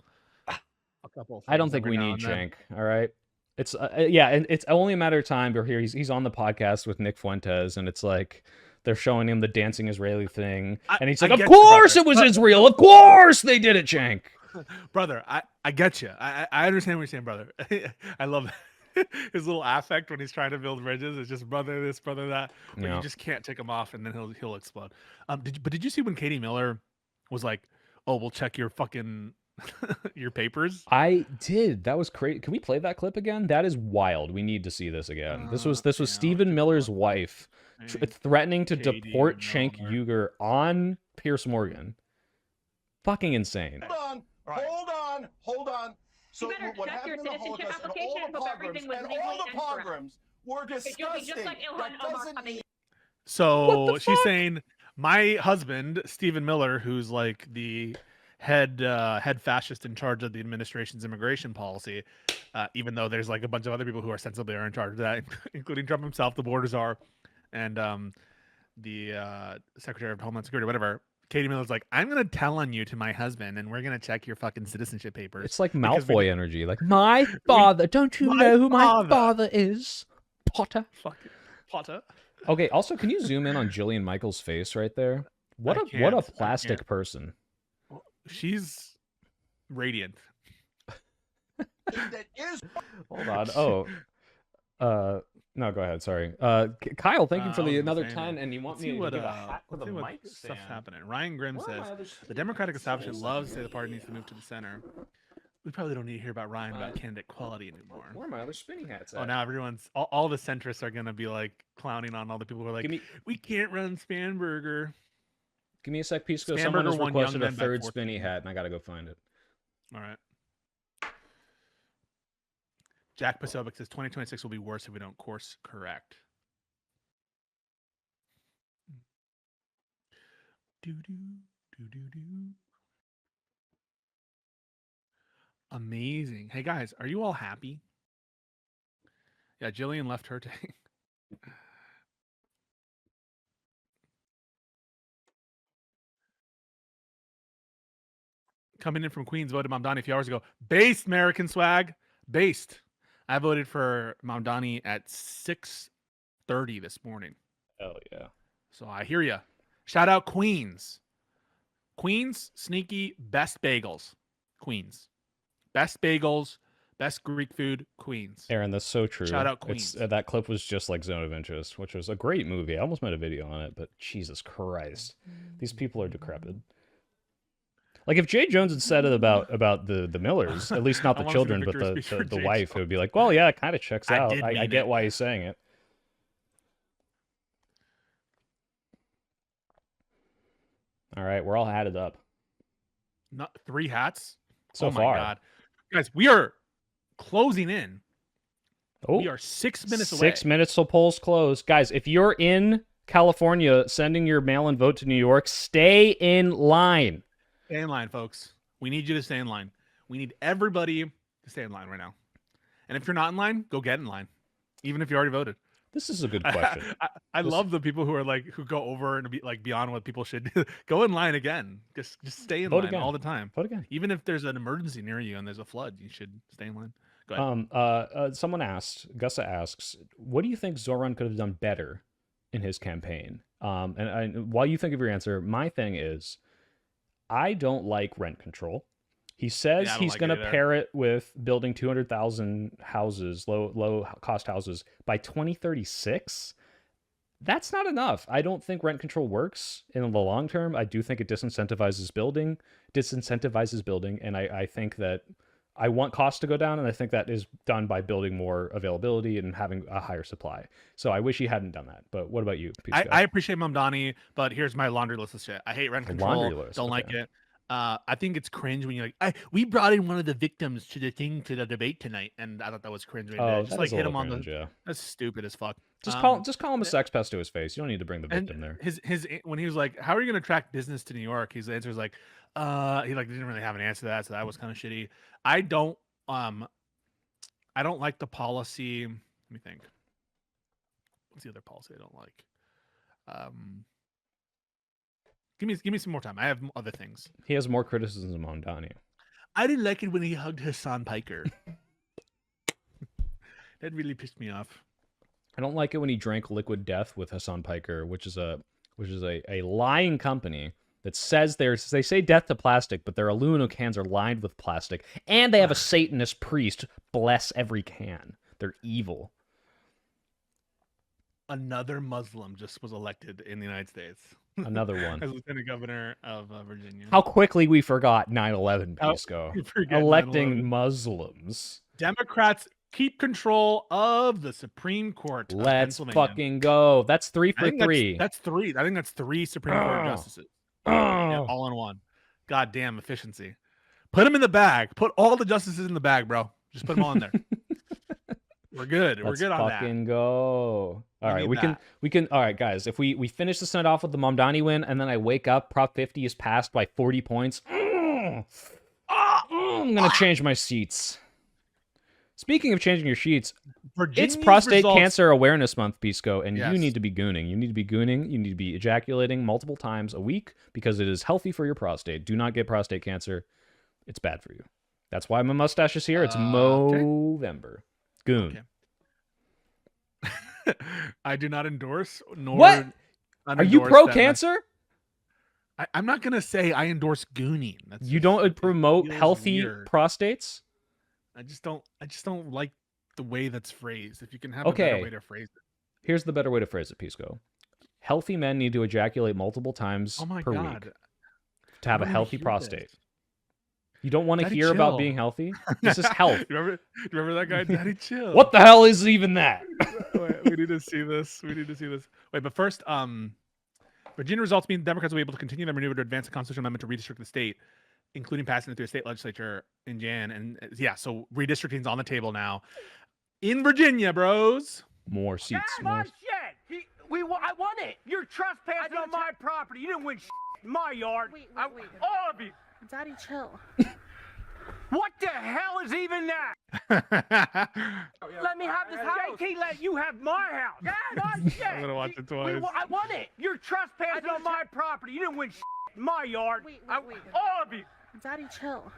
I don't think we need Cenk. All right, it's and it's only a matter of time. But here he's on the podcast with Nick Fuentes, and it's like. They're showing him the dancing Israeli thing. And he's like, of course it was Israel. Of course they did it, Cenk. Brother, I get you. I understand what you're saying, brother. I love his little affect when he's trying to build bridges. It's just brother this, brother that. But you just can't take him off and then he'll explode. Did you see when Katie Miller was like, Oh, we'll check your fucking your papers. I did. That was crazy. Can we play that clip again? That is wild. We need to see this again. This was yeah, Stephen Miller's wife threatening to Katie deport Cenk Miller. Uyghur on Piers Morgan. Fucking insane. Hold on. So You better what check your happened in the citizenship Holocaust and application all the and hope everything was pogroms legally were disgusting. You'll be just like Ilhan That Omar doesn't coming. So she's saying my husband, Stephen Miller, who's like the head fascist in charge of the administration's immigration policy, even though there's like a bunch of other people who are sensibly are in charge of that, including Trump himself, the border czar, and the Secretary of Homeland Security, whatever. Katie Miller's like, I'm gonna tell on you to my husband, and we're gonna check your fucking citizenship papers. It's like because Malfoy energy. Like, my father. Don't you know who my father is? Potter. Fucking Potter. Okay, also, can you zoom in on Jillian Michaels' face right there? What a plastic person. She's radiant. That is. Hold on. Oh. No, go ahead. Sorry. Kyle, thank you for the another 10, and you want me to give a hat with a mic stuff's stand. happening. Ryan Grimm says the Democratic establishment loves to say the party needs to move to the center. We probably don't need to hear about Ryan about candidate quality anymore. Where are my other spinning hats at? Oh, now everyone's all the centrists are gonna be like clowning on all the people who are like, we can't run Spanberger. Give me a sec, Pisco. Spanberger Someone has won requested a Young Men by third 14. spinny hat, and I gotta go find it. All right. Jack Pasovic says 2026 will be worse if we don't course correct. Amazing. Hey guys, are you all happy? Yeah, Jillian left her take. Coming in from Queens, voted Mamdani a few hours ago. Based American swag. Based. I voted for Mamdani at 6:30 this morning. Hell yeah. So I hear ya. Shout out Queens. Queens, sneaky, best bagels. Queens. Best bagels, best Greek food, Queens. Aaron, that's so true. Shout out Queens. That clip was just like Zone of Interest, which was a great movie. I almost made a video on it, but Jesus Christ. These people are decrepit. Like if Jay Jones had said it about the Millers, at least not the children, but the wife, it would be like, well, yeah, it kind of checks out. I get why he's saying it. All right, we're all added up. Not 3 hats So oh my far. God. Guys, we are closing in. Oh, we are 6 minutes away. 6 minutes till polls close. Guys, if you're in California sending your mail-in vote to New York, stay in line. Stay in line, folks. We need you to stay in line. We need everybody to stay in line right now. And if you're not in line, go get in line, even if you already voted. This is a good question. I love the people who are like who go over and be like beyond what people should do. Go in line again. Just stay in line again. all the time. Vote again. Even if there's an emergency near you and there's a flood, you should stay in line. Go ahead. Someone asked, Gussa asks, what do you think Zoran could have done better in his campaign? And while you think of your answer, my thing is, I don't like rent control. He says he's going to pair it with building 200,000 houses, low cost houses by 2036. That's not enough. I don't think rent control works in the long term. I do think it disincentivizes building, and I think that I want costs to go down, and I think that is done by building more availability and having a higher supply. So I wish he hadn't done that. But what about you, Pisco? I appreciate Mamdani, but here's my laundry list of shit. I hate rent control. Don't like it. I think it's cringe when you're like, we brought in one of the victims to the debate tonight, and I thought that was cringe. Right just like hit him on the. That's stupid as fuck. Just call him a sex pest to his face. You don't need to bring the victim there. His when he was like, "How are you going to attract business to New York?" His answer was like, he didn't really have an answer to that, so that was kind of shitty. I don't like the policy. Let me think. What's the other policy I don't like? Give me some more time. I have other things. He has more criticism on Donnie. I didn't like it when he hugged Hassan Piker. That really pissed me off. I don't like it when he drank liquid death with Hassan Piker, which is a lying company that says they say death to plastic, but their aluminum cans are lined with plastic, and they have a Satanist priest bless every can. They're evil. Another Muslim just was elected in the United States. Another one. As lieutenant governor of Virginia. How quickly we forgot 9/11, How- Pisco. you forget Electing 9/11. Muslims. Democrats keep control of the Supreme Court. Of Let's Pennsylvania. fucking go. That's 3 I for think 3. That's 3. I think that's 3 Supreme Court justices. Oh. Yeah, all in one. Goddamn efficiency. Put them in the bag. Put all the justices in the bag, bro. Just put them all in there. We're good. Let's We're good on that. fucking go. All right, need we can. All right, guys. If we finish the Senate off with the Mamdani win, and then I wake up, Prop 50 is passed by 40 points. I'm gonna change my seats. Speaking of changing your sheets, Virginia's it's Prostate results... Cancer Awareness Month, Pisco, and Yes. you need to be gooning. You need to be gooning. You need to be ejaculating multiple times a week because it is healthy for your prostate. Do not get prostate cancer. It's bad for you. That's why my mustache is here. It's Movember. Goon. Okay. I do not endorse nor. What? Are you unendorse pro-cancer? I'm not gonna say I endorse gooning. You don't promote feels healthy weird. prostates? I just don't like the way that's phrased. If you can have a better way to phrase it. Here's the better way to phrase it, Pisco. Healthy men need to ejaculate multiple times per week to have a healthy prostate. You don't want to hear about being healthy? This is health. Remember that guy, Daddy Chill? What the hell is even that? Wait, we need to see this. Wait, but first, Virginia results mean Democrats will be able to continue their maneuver to advance a constitutional amendment to redistrict the state, including passing it through a state legislature in Jan. And yeah, so redistricting's on the table now in Virginia, bros. More seats. More. Shit. I won it. You're trespassing on my property. You didn't win shit in my yard. Wait. All of you. Daddy, chill. What the hell is even that? Let me have this house. JT let you have my house. Yeah, not shit. I'm gonna watch it twice. I won it. You're trespassing on my property. You didn't win shit in my yard. Wait. All of you. Daddy, chill.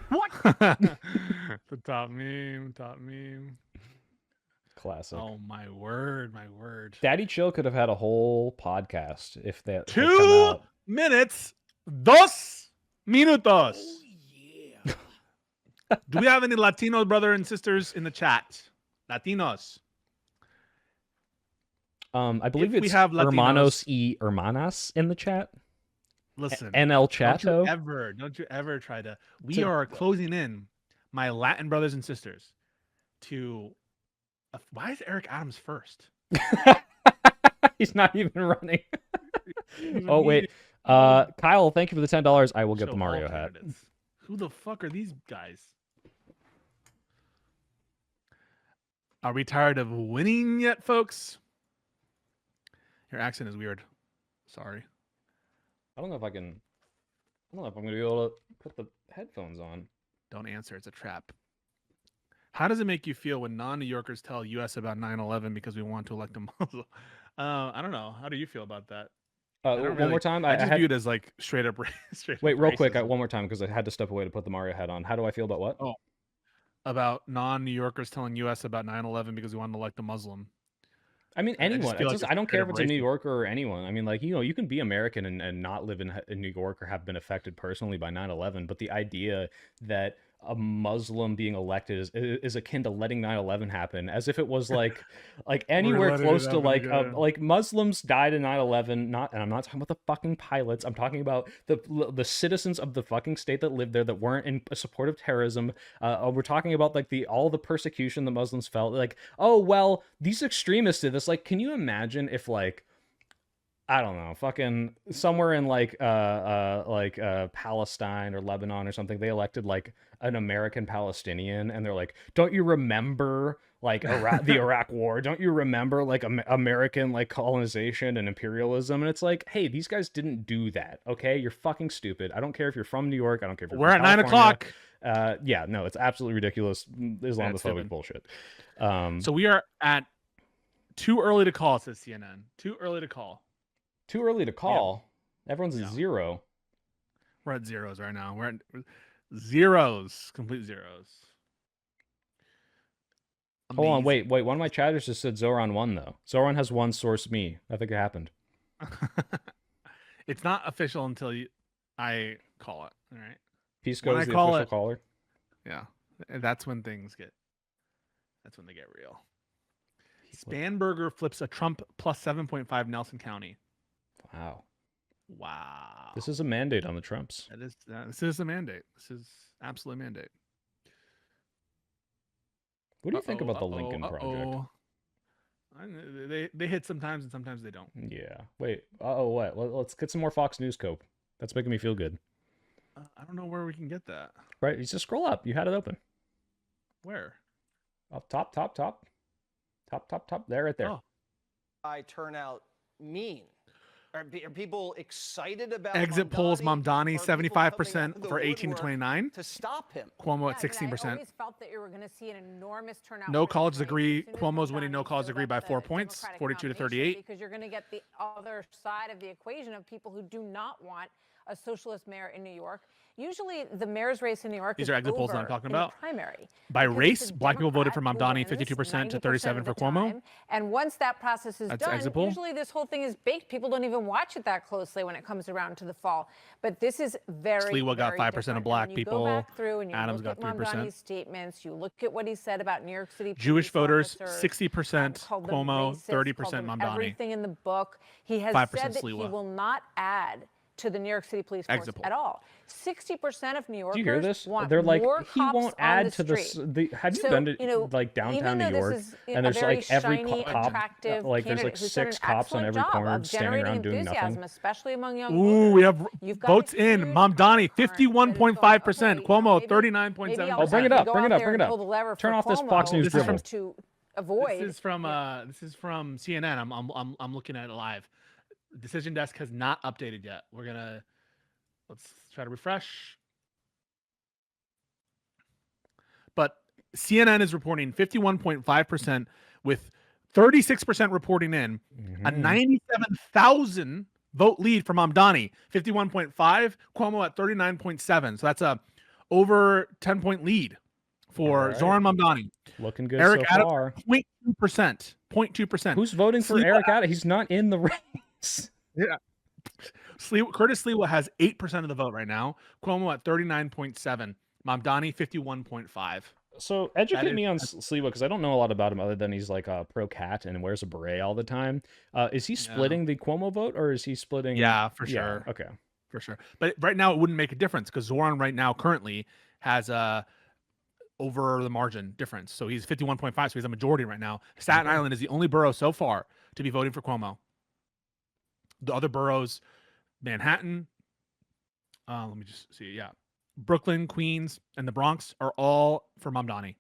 What? The top meme. Classic. Oh my word. Daddy Chill could have had a whole podcast if that 2 minutes, 2 minutos. Oh, yeah. Do we have any Latino brother and sisters in the chat? Latinos. I believe we it's have Latinos, Hermanos y Hermanas in the chat. Listen, NL Chato. Don't you ever try to. We are closing in, my Latin brothers and sisters, to. Why is Eric Adams first? He's not even running. Oh wait, Kyle, thank you for the $10. I will get the Mario hat. Who the fuck are these guys? Are we tired of winning yet, folks? Your accent is weird. Sorry. I don't know if I'm gonna be able to put the headphones on. Don't answer. It's a trap. How does it make you feel when non-New Yorkers tell U.S. about 9/11 because we want to elect a Muslim? I don't know. How do you feel about that? One more time. I just view it as like straight up. Wait, real quick. One more time because I had to step away to put the Mario hat on. How do I feel about what? Oh, about non-New Yorkers telling U.S. about 9/11 because we want to elect a Muslim. I mean, anyone. I don't care if it's a New racist. Yorker or anyone. I mean, like, you can be American and not live in New York or have been affected personally by 9/11. But the idea that a Muslim being elected is akin to letting 9/11 happen, as if it was like anywhere close to like Muslims died in 9/11. And I'm not talking about the fucking pilots. I'm talking about the citizens of the fucking state that lived there that weren't in support of terrorism. We're talking about like all the persecution the Muslims felt. Like, oh well, these extremists did this. Like, can you imagine if like, I don't know, fucking somewhere in like Palestine or Lebanon or something, they elected like an American Palestinian, and they're like, don't you remember like the Iraq War? Don't you remember like American like colonization and imperialism? And it's like, hey, these guys didn't do that. Okay, you're fucking stupid. I don't care if you're from New York. I don't care if you're We're from at California. 9 o'clock. Yeah, no, it's absolutely ridiculous Islamophobic bullshit. So we are at too early to call, says CNN. Too early to call. Too early to call. Yeah. Everyone's at 0. We're at zeros right now. We're at zeros, complete zeros. Hold on, wait. One of my chatters just said Zoran won though. Zoran has won. Source me. I think it happened. It's not official until I call it. All right. Pisco is the official caller. Yeah, that's when things get. That's when they get real. Spanberger flips a Trump plus 7.5 Nelson County. Wow. Wow. This is a mandate on the Trumps. This is a mandate. This is absolutely a mandate. What do you think about the Lincoln Project? They hit sometimes and sometimes they don't. Yeah. Wait. What? Let's get some more Fox News cope. That's making me feel good. I don't know where we can get that. Right. You just scroll up. You had it open. Where? Up top. There, right there. Oh. I turnout mean? Are people excited about exit polls? Mamdani 75% for 18 to 29. To stop him. Cuomo at 16%. I always felt that you were going to see an enormous turnout. No college degree. Cuomo's winning no college degree by 4 points, 42 to 38. Because you're going to get the other side of the equation of people who do not want a socialist mayor in New York. Usually, the mayor's race in New York These is are exit polls over that I'm talking in the about. primary. By race, black people voted for Mamdani 52% to 37 for Cuomo. Time. And once that process is That's done, exit poll. usually this whole thing is baked. People don't even watch it that closely when it comes around to the fall. But this is very, Sliwa got 5% different. of black And you people. Go back through and you Adams look got at 3%. Mamdani's statements. You look at what he said about New York City Jewish voters, officers, 60% called them Cuomo, racist, 30% called them Mamdani. Everything in the book. He has 5% said that he Sliwa. will not add to the New York City police force Exit poll. at all. 60% of New Yorkers Do you hear this? want They're like, more he cops won't on add the to the. street. Have you So, been to you know, like downtown even New though York? this is And a there's very like every shiny, cop, attractive like there's candidate like who's done 6 an cops on excellent every job corner of standing around generating doing enthusiasm, nothing. especially among young Ooh, voters. we have You've got votes a in. huge Mamdani, undercurrent 51.5%. Cuomo, maybe 39.7%. Oh, bring it up, go bring out it up, there bring it and up. pull the lever Turn for off this Cuomo Fox News dribble. to avoid. This is from CNN. I'm looking at it live. Decision Desk has not updated yet. Let's try to refresh. But CNN is reporting 51.5% with 36% reporting in, a 97,000 vote lead for Mamdani, 51.5, Cuomo at 39.7. So that's a over 10-point lead for All right. Zoran Mamdani. Looking good Eric so Adams, far. 0.2%. 0.2%. Who's voting for Sliwa Eric Adams? He's not in the race. Yeah. Curtis Sliwa has 8% of the vote right now. Cuomo at 39.7. Mamdani 51.5. So educate me on Sliwa because I don't know a lot about him other than he's like a pro cat and wears a beret all the time. Is he splitting the Cuomo vote or is he splitting? Yeah, for sure. Okay. For sure. But right now it wouldn't make a difference because Zoran right now currently has over the margin difference. So he's 51.5, so he's a majority right now. Staten Island is the only borough so far to be voting for Cuomo. The other boroughs, Manhattan, let me just see. Yeah. Brooklyn, Queens, and the Bronx are all for Mamdani.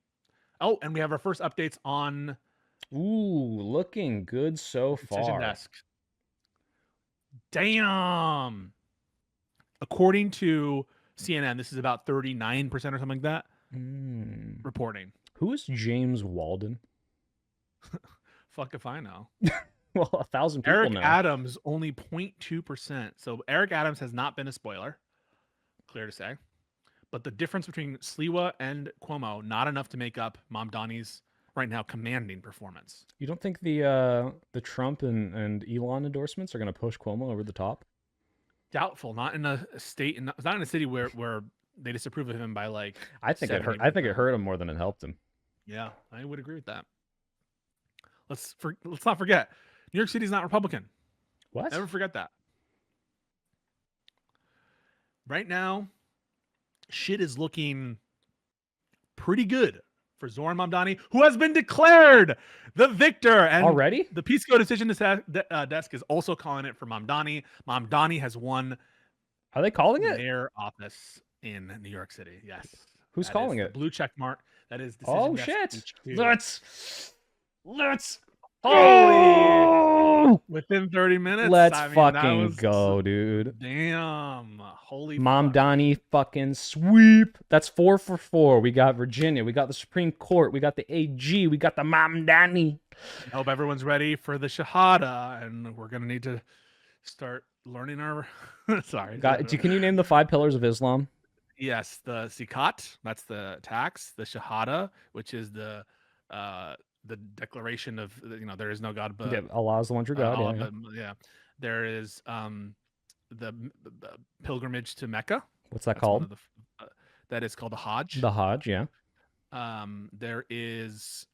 Oh, and we have our first updates on looking good so Decision far. Desk. Damn. According to CNN, this is about 39% or something like that. Reporting. Who is James Walden? Fuck if I know. Well, 1,000 people Eric know. Adams only 0.2%. So Eric Adams has not been a spoiler. Clear to say. But the difference between Sliwa and Cuomo, not enough to make up Mamdani's right now commanding performance. You don't think the Trump and Elon endorsements are going to push Cuomo over the top? Doubtful. Not in a state, not in a city where they disapprove of him by like. I think it hurt. I think it hurt him more than it helped him. Yeah, I would agree with that. Let's not forget, New York City is not Republican. What? Never forget that. Right now, shit is looking pretty good for Zoran Mamdani, who has been declared the victor. And already? The Pisco decision desk is also calling it for Mamdani. Mamdani has won. Are they calling it? Mayor office in New York City. Yes. Who's calling it? Blue check mark. That is Decision Oh Desk shit! Let's holy within 30 minutes. Let's I mean, fucking go, dude. Damn. Holy Mamdani fucking sweep. That's 4 for 4. We got Virginia. We got the Supreme Court. We got the AG. We got the Mamdani. I hope everyone's ready for the Shahada, and we're gonna need to start learning our. Sorry. Can you name the 5 pillars of Islam? Yes, the Sikat, that's the tax. The Shahada, which is the declaration of there is no God but Allah is the one true God. Allah, yeah. There is the pilgrimage to Mecca. What's that called? That is called the Hajj. The Hajj, yeah. There is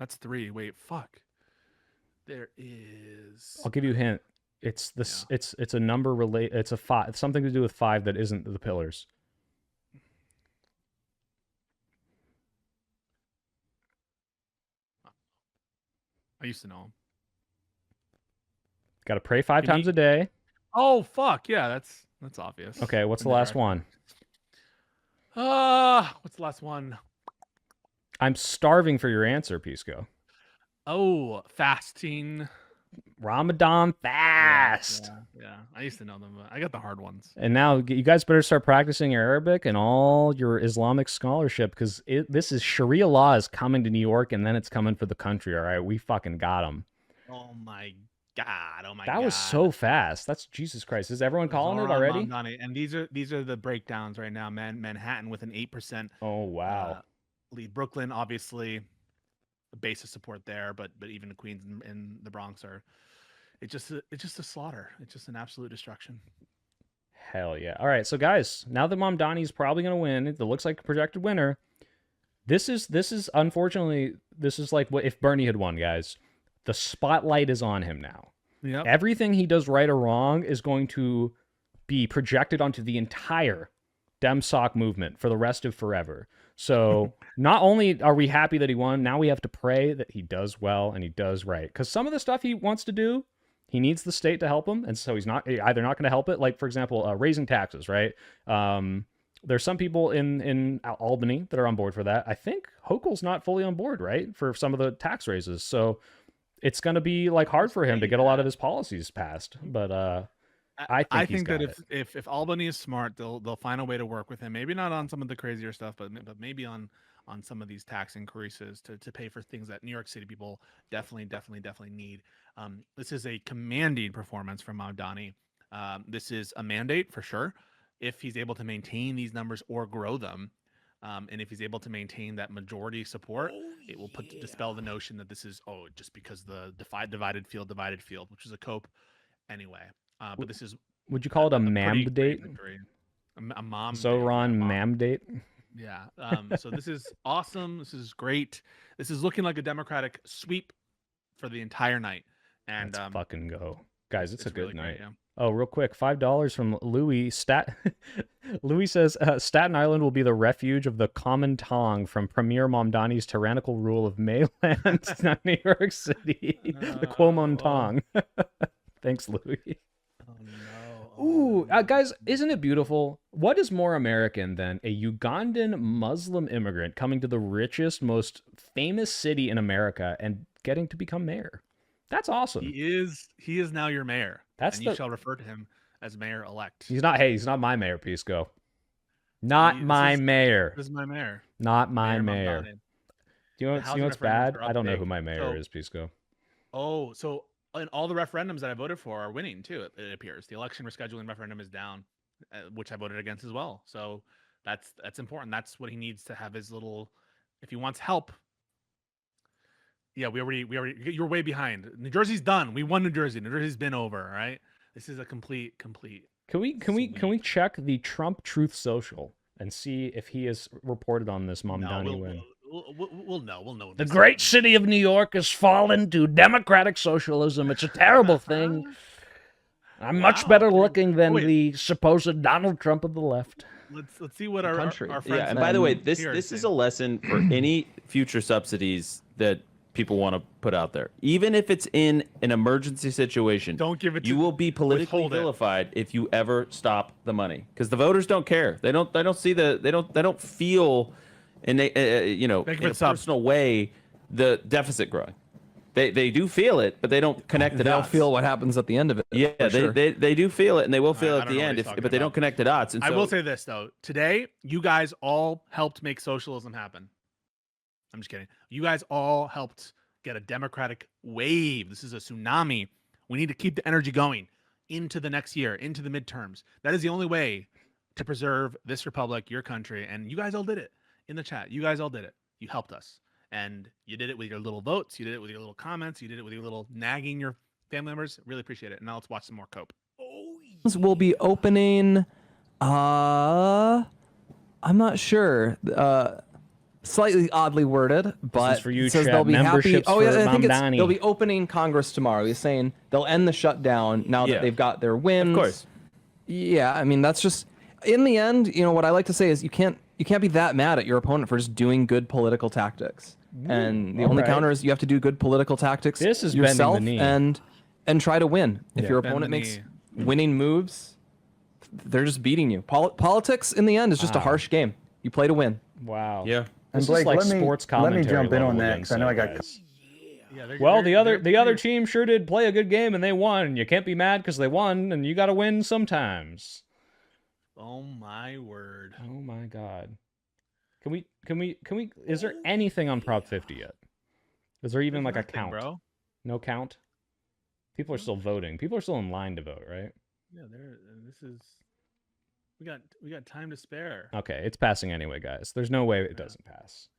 That's 3. Wait, fuck. There is. I'll give you a hint. It's this. Yeah. It's a number relate. It's a 5. It's something to do with 5 that isn't the pillars. I used to know him. Got to pray 5 times a day. Oh fuck yeah, that's obvious. Okay, what's the last one? What's the last one? I'm starving for your answer, Pisco. Oh, fasting. Ramadan fast. Yeah. I used to know them, but I got the hard ones. And now you guys better start practicing your Arabic and all your Islamic scholarship, because this is Sharia law is coming to New York, and then it's coming for the country. All right, we fucking got them. Oh my god! Oh my god! That was so fast. That's Jesus Christ. Is everyone calling it already? And these are the breakdowns right now. Manhattan with an 8%. Oh wow. Lead. Brooklyn, obviously, a base of support there, but even the Queens and the Bronx are. It's just a slaughter. It's just an absolute destruction. Hell yeah! All right, so guys, now that Mamdani's probably gonna win, it looks like a projected winner. This is unfortunately like what if Bernie had won, guys. The spotlight is on him now. Yep. Everything he does right or wrong is going to be projected onto the entire DemSoc movement for the rest of forever. So not only are we happy that he won, now we have to pray that he does well and he does right. Because some of the stuff he wants to do, he needs the state to help him, and so he's either not going to help it. Like, for example, raising taxes, right? There's some people in Albany that are on board for that. I think Hochul's not fully on board, right, for some of the tax raises. So it's going to be like hard for him to get a lot of his policies passed. But I think that if Albany is smart, they'll find a way to work with him. Maybe not on some of the crazier stuff, but maybe on some of these tax increases to pay for things that New York City people definitely need. This is a commanding performance from Mamdani. This is a mandate for sure. If he's able to maintain these numbers or grow them, and if he's able to maintain that majority support, it will dispel the notion that this is just because the divided field, which is a cope anyway. But this is. Would you call it a mandate? A mom. Zoran mandate. Yeah. So this is awesome. This is great. This is looking like a Democratic sweep for the entire night. And let's fucking go, guys! It's a good really night. Great, yeah. Oh, real quick, $5 from Louis. Louis says Staten Island will be the refuge of the Kuomintang from Premier Mamdani's tyrannical rule of mainland New York City. The Kuomintang. Thanks, Louis. Ooh, guys, isn't it beautiful? What is more American than a Ugandan Muslim immigrant coming to the richest, most famous city in America and getting to become mayor? That's awesome. He is now your mayor. You shall refer to him as mayor-elect. He's not my mayor, Pisco. Not my mayor. This is my mayor. Not my mayor. Do you know what's bad? I don't know who my mayor is, Pisco. Oh, so and all the referendums that I voted for are winning too. It appears the election rescheduling referendum is down, which I voted against as well. So that's important. That's what he needs to have his little. If he wants help. Yeah, we already. You're way behind. New Jersey's done. We won New Jersey. New Jersey's been over. Right. This is a complete. Can we check the Trump Truth Social and see if he has reported on this Mamdani win? We'll know. The great city of New York has fallen to democratic socialism. It's a terrible thing. I'm much better looking than the supposed Donald Trump of the left. Let's see what our country. Our friends and by the way, this is a lesson for any future subsidies that people want to put out there. Even if it's in an emergency situation, don't give it. You will be politically vilified if you ever stop the money, because the voters don't care. They don't see they don't feel in a personal way the deficit growing. They do feel it, but they don't connect the dots. They'll feel what happens at the end of it. Yeah, they do feel it, and they will feel it at the end, but they don't connect the dots. And I will say this though: today, you guys all helped make socialism happen. I'm just kidding. You guys all helped get a democratic wave. This is a tsunami. We need to keep the energy going into the next year, into the midterms. That is the only way to preserve this republic, your country, and you guys all did it in the chat. You guys all did it. You helped us. And you did it with your little votes. You did it with your little comments. You did it with your little nagging your family members. Really appreciate it. And now let's watch some more Cope. We'll be opening, I'm not sure. slightly oddly worded, but for you, it says chat. they'll be happy. Memberships Oh yeah, for I think it's Mamdani. they'll be opening Congress tomorrow. He's saying they'll end the shutdown now that they've got their wins. Of course. Yeah, I mean that's just in the end. You know what I like to say is you can't be that mad at your opponent for just doing good political tactics. And the only counter is you have to do good political tactics This is yourself bending the knee. and try to win. If your Bend opponent the makes knee. winning moves, they're just beating you. Politics in the end is just a harsh game. You play to win. Wow. Yeah. This Blake, is like let me- sports let me commentary. jump in level on that, again, 'cause I know I got- guys. Yeah, Well, the other team sure did play a good game and they won. You can't be mad because they won, and you got to win sometimes. Oh my word. Oh my god. Can we? Is there anything on Prop 50 yet? Is there even There's like a nothing, count? bro. No count. People are still voting. People are still in line to vote, right? Yeah, this is. We got time to spare. Okay, it's passing anyway, guys. There's no way it doesn't pass.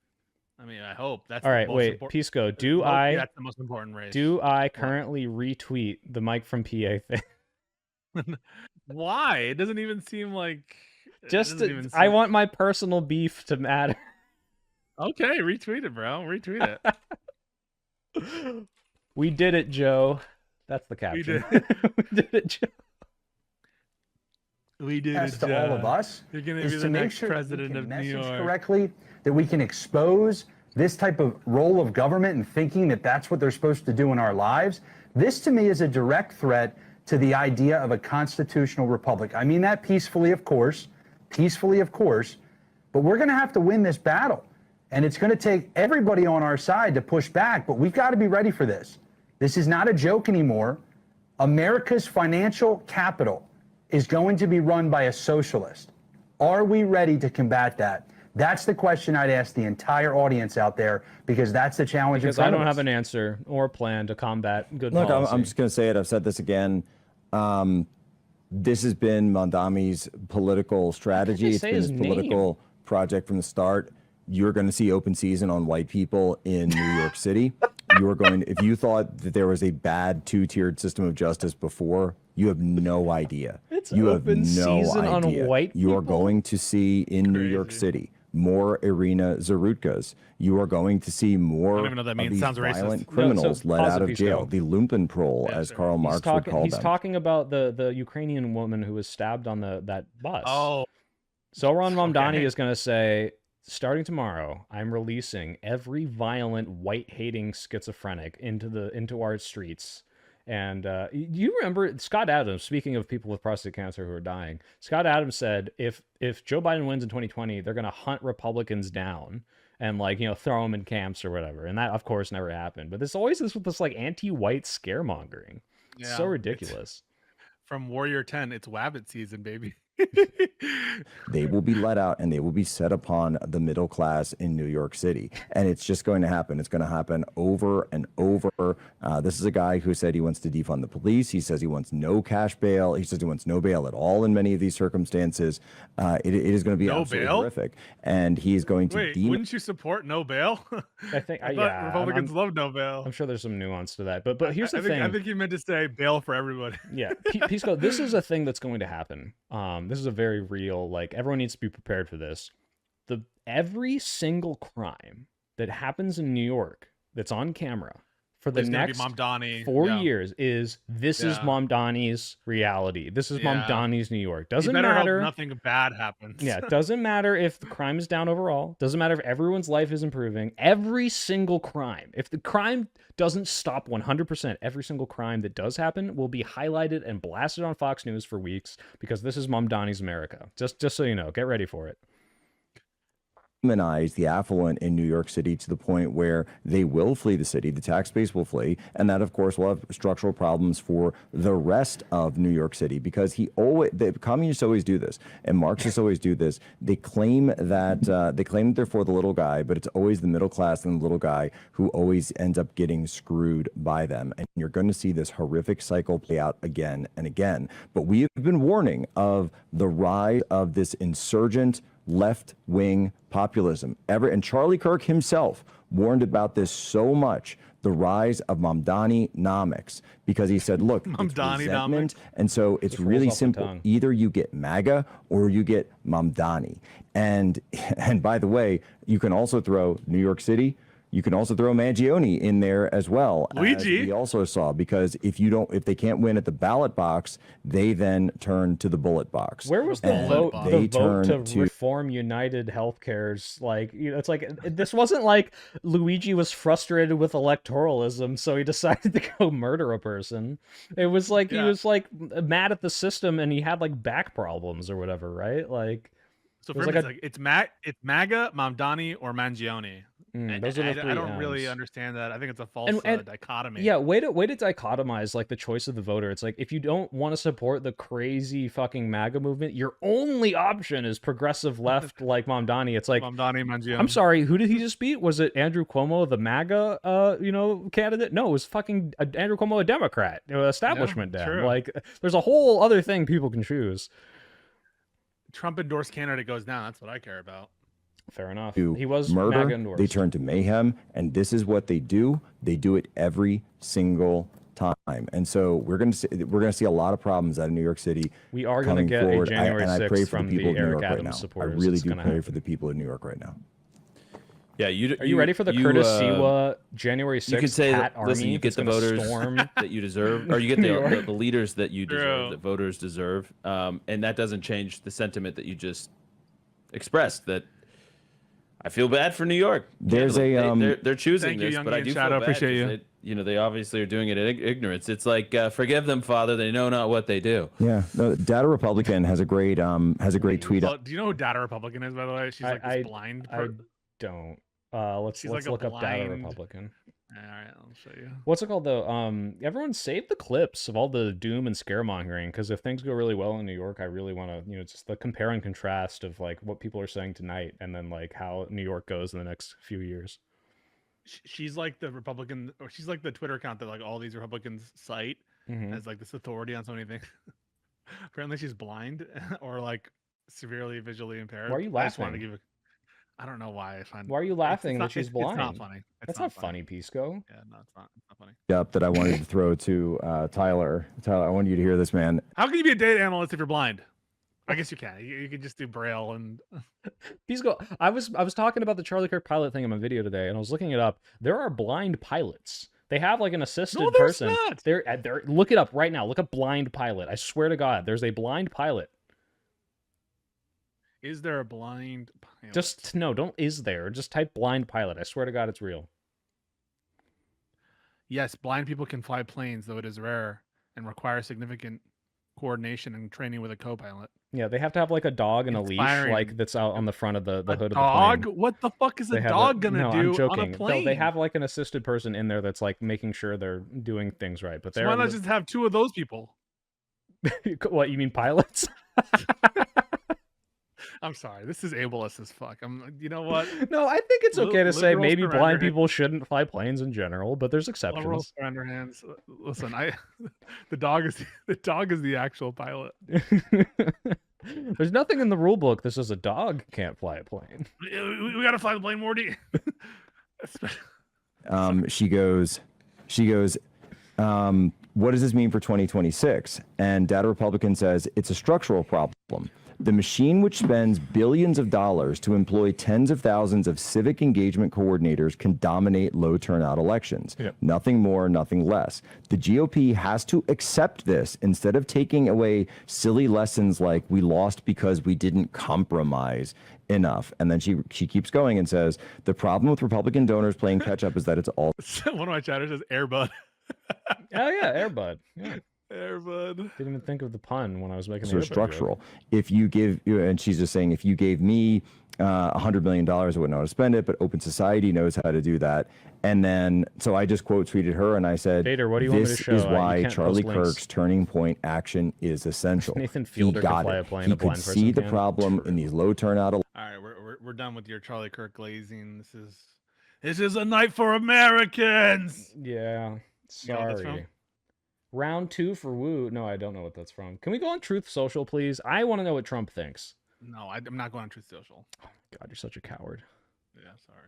I mean, I hope that's All the right, most wait, important- Pisco, that's the most important race. do I currently retweet the Mike from PA thing? Why? It doesn't even seem like. Just I want my personal beef to matter. Okay, retweet it, bro. Retweet it. We did it, Joe. That's the caption. did. We did it, Joe. We did Task it, to all of us You're gonna is be to the make next sure that we president can of New message York. correctly, that we can expose this type of role of government and thinking that that's what they're supposed to do in our lives. This to me is a direct threat to the idea of a constitutional republic. I mean that peacefully, of course, but we're going to have to win this battle. And it's going to take everybody on our side to push back, but we've got to be ready for this. This is not a joke anymore. America's financial capital is going to be run by a socialist. Are we ready to combat that? That's the question I'd ask the entire audience out there, because that's the challenge Because in I front don't of have us. an answer or plan to combat good Look, policy. I'm just going to say it. I've said this again. This has been Mamdani's political strategy. It's say been his his political project from the start. You're going to see open season on white people in New York City. You're going to, if you thought that there was a bad two-tiered system of justice before, you have no idea. You have open no season on idea. white You are people? going to see in New York City more Irina Zarutkas. You are going to see more even know what that of means. these Sounds racist. violent No, criminals so let pause out it, of Pisco. jail. The Lumpenproll, as Karl Marx would call He's them. talking about the Ukrainian woman who was stabbed on that bus. Oh. Zoran Mamdani Okay. is going to say, starting tomorrow, I'm releasing every violent, white-hating schizophrenic into our streets. And you remember Scott Adams, speaking of people with prostate cancer who are dying, Scott Adams said if Joe Biden wins in 2020, they're going to hunt Republicans down and throw them in camps or whatever. And that, of course, never happened. But there's always this anti-white scaremongering. It's Yeah, so it's- ridiculous. From Warrior 10, it's Wabbit season, baby. They will be let out and they will be set upon the middle class in New York City. And it's just going to happen. It's going to happen over and over. This is a guy who said he wants to defund the police. He says he wants no cash bail. He says he wants no bail at all in many of these circumstances. It is going to be No absolutely bail? horrific. And he's going to Wait, wouldn't you support no bail? I think, I thought yeah, Republicans love no bail. I'm sure there's some nuance to that. But here's the I think, thing. I think you meant to say bail for everybody. Yeah, Pisco, this is a thing that's going to happen. This is a very real, everyone needs to be prepared for this. Every single crime that happens in New York that's on camera for the It's gonna be next Mamdani, 4 yeah. years is Mamdani's reality. This is Yeah. Mamdani's New York. You Doesn't better hope matter. nothing bad happens. Yeah, it doesn't matter if the crime is down overall. Doesn't matter if everyone's life is improving. Every single crime, if the crime doesn't stop 100%, every single crime that does happen will be highlighted and blasted on Fox News for weeks because this is Mamdani's America. Just so you know, get ready for it. Demonize the affluent in New York City to the point where they will flee the city, the tax base will flee, and that of course will have structural problems for the rest of New York City, because the communists always do this and Marxists always do this. They claim that they're for the little guy, but it's always the middle class and the little guy who always ends up getting screwed by them. And you're going to see this horrific cycle play out again and again. But we have been warning of the rise of this insurgent left-wing populism and Charlie Kirk himself warned about this so much the rise of Mamdani-nomics, because he said, look, it's resentment, and so it's really simple. Either you get MAGA or you get Mamdani. And by the way, you can also throw New York City. You can also throw Mangione in there as well. Luigi. As we also saw, because if they can't win at the ballot box, they then turn to the bullet box. Where was the vote? The vote to reform United Healthcare's it's like this wasn't like Luigi was frustrated with electoralism, so he decided to go murder a person. It was like he was like mad at the system and he had like back problems or whatever, right? Like, so for him, it's MAGA, Mamdani, or Mangione. Those are the three I don't M's. really understand that. I think it's a false dichotomy. Yeah, way to dichotomize like the choice of the voter. It's like if you don't want to support the crazy fucking MAGA movement, your only option is progressive left like Mamdani. It's like Mamdani, Mangione. I'm sorry, who did he just beat? Was it Andrew Cuomo, the MAGA candidate? No, it was fucking Andrew Cuomo, a Democrat, establishment dad. true. Like there's a whole other thing people can choose. Trump endorsed candidate goes down. That's what I care about. Fair enough. To He was murder, MAGA endorsed. they turn to mayhem, and this is what they do. They do it every single time, and so we're going to see a lot of problems out of New York City. We are going to get forward. a January 6th I pray for from the people of New Eric York right Adams now. supporters. I really It's do gonna pray happen. for the people of New York right now. Yeah, Are you ready for the Curtis Siwa January 6th You could say Pat that, Army listen, you get that's the gonna voters storm that you deserve, or you get New York? the leaders that you deserve, True. that voters deserve, and that doesn't change the sentiment that you just expressed. That I feel bad for New York. There's they're choosing Thank you, this, Young but I Ian do Shadow, feel bad. appreciate 'Cause they obviously are doing it in ignorance. It's like forgive them, Father. They know not what they do. Yeah, no, Data Republican has a great tweet. Well, do you know who Data Republican is, by the way? She's like this blind. I don't. Let's She's look like a up Data blind- Republican. All right, I'll show you. What's it called though? Everyone save the clips of all the doom and scaremongering, because if things go really well in New York, I really want to, just the compare and contrast of like what people are saying tonight, and then like how New York goes in the next few years. She's like the Republican, or she's like the Twitter account that like all these Republicans cite as like this authority on so many things. Apparently, she's blind or like severely visually impaired. Why are you I just wanted laughing? to give. I don't know why I find. Why are you laughing that she's blind? It's not funny. That's not funny, Pisco. Yeah, no, it's not funny. Up that I wanted to throw to Tyler. Tyler, I want you to hear this, man. How can you be a data analyst if you're blind? I guess you can. You can just do Braille and. Pisco, I was talking about the Charlie Kirk pilot thing in my video today, and I was looking it up. There are blind pilots. They have like an assisted person. Not. They're look it up right now. Look up blind pilot. I swear to God, there's a blind pilot. Is there a blind pilot? Is there? Just type blind pilot. I swear to God, it's real. Yes, blind people can fly planes, though it is rare and requires significant coordination and training with a co-pilot. Yeah, they have to have like a dog and a leash, like that's out on the front of the hood of the dog? plane. What the fuck is They a have dog gonna do I'm joking. on a plane? No, they have like an assisted person in there that's like making sure they're doing things right. But So why not just have two of those people? What, you mean pilots? I'm sorry, this is ableist as fuck. You know what? No, I think it's okay to say Liberals maybe surrender blind hands. people shouldn't fly planes in general, but there's Liberals exceptions. surrender hands. Listen, the dog is the actual pilot. There's nothing in the rule book that says a dog can't fly a plane. We gotta fly the plane, Morty. She goes, what does this mean for 2026? And Data Republican says it's a structural problem. The machine, which spends billions of dollars to employ tens of thousands of civic engagement coordinators, can dominate low turnout elections. Yep. Nothing more, nothing less. The GOP has to accept this instead of taking away silly lessons like we lost because we didn't compromise enough. And then she keeps going and says, the problem with Republican donors playing catch up is that it's all. One of my chatters says Airbud. Oh yeah, Airbud. Yeah. Airbud. Didn't even think of the pun when I was making the So Airbud joke. structural. If you give, and she's just saying, if you gave me $100 million, I wouldn't know how to spend it, but Open Society knows how to do that. And then, so I just quote tweeted her and I said, Vader, what do you want me to this show? is You why can't Charlie post links. Kirk's turning point action is essential. Nathan He Fielder can got fly it. a plane, He a blind could person see the can't. problem in these low turnout. All right, we're done with your Charlie Kirk glazing. This is a night for Americans. Yeah. You know what that's from? Sorry. Round 2 for Woo. No, I don't know what that's from. Can we go on Truth Social, please? I want to know what Trump thinks. No, I'm not going on Truth Social. Oh my God, you're such a coward. Yeah, sorry.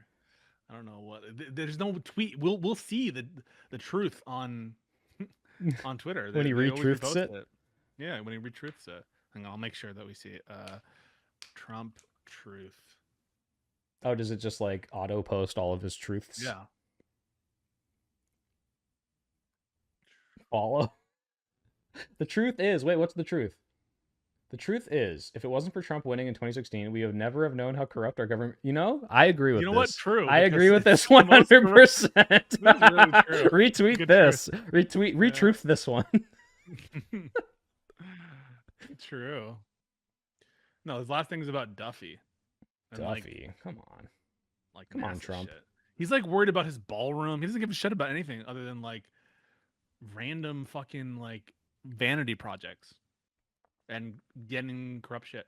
I don't know what. There's no tweet. We'll see the truth on Twitter When he they always retruths repost it? Yeah, when he retruths it. Hang on, I'll make sure that we see it. Trump truth. Oh, does it just like auto post all of his truths? Yeah. Follow. The truth is, wait, what's the truth? The truth is, if it wasn't for Trump winning in 2016, we would never have known how corrupt our government. You know, I agree with You know this. what? True. I agree with this it's the most 100%. This is really true. Retweet Good this. truth. Retruth this one. True. No, his last thing is about Duffy. And, Duffy, come on. Like, come on, massive Trump. shit. He's like worried about his ballroom. He doesn't give a shit about anything other than like random fucking like vanity projects and getting corrupt shit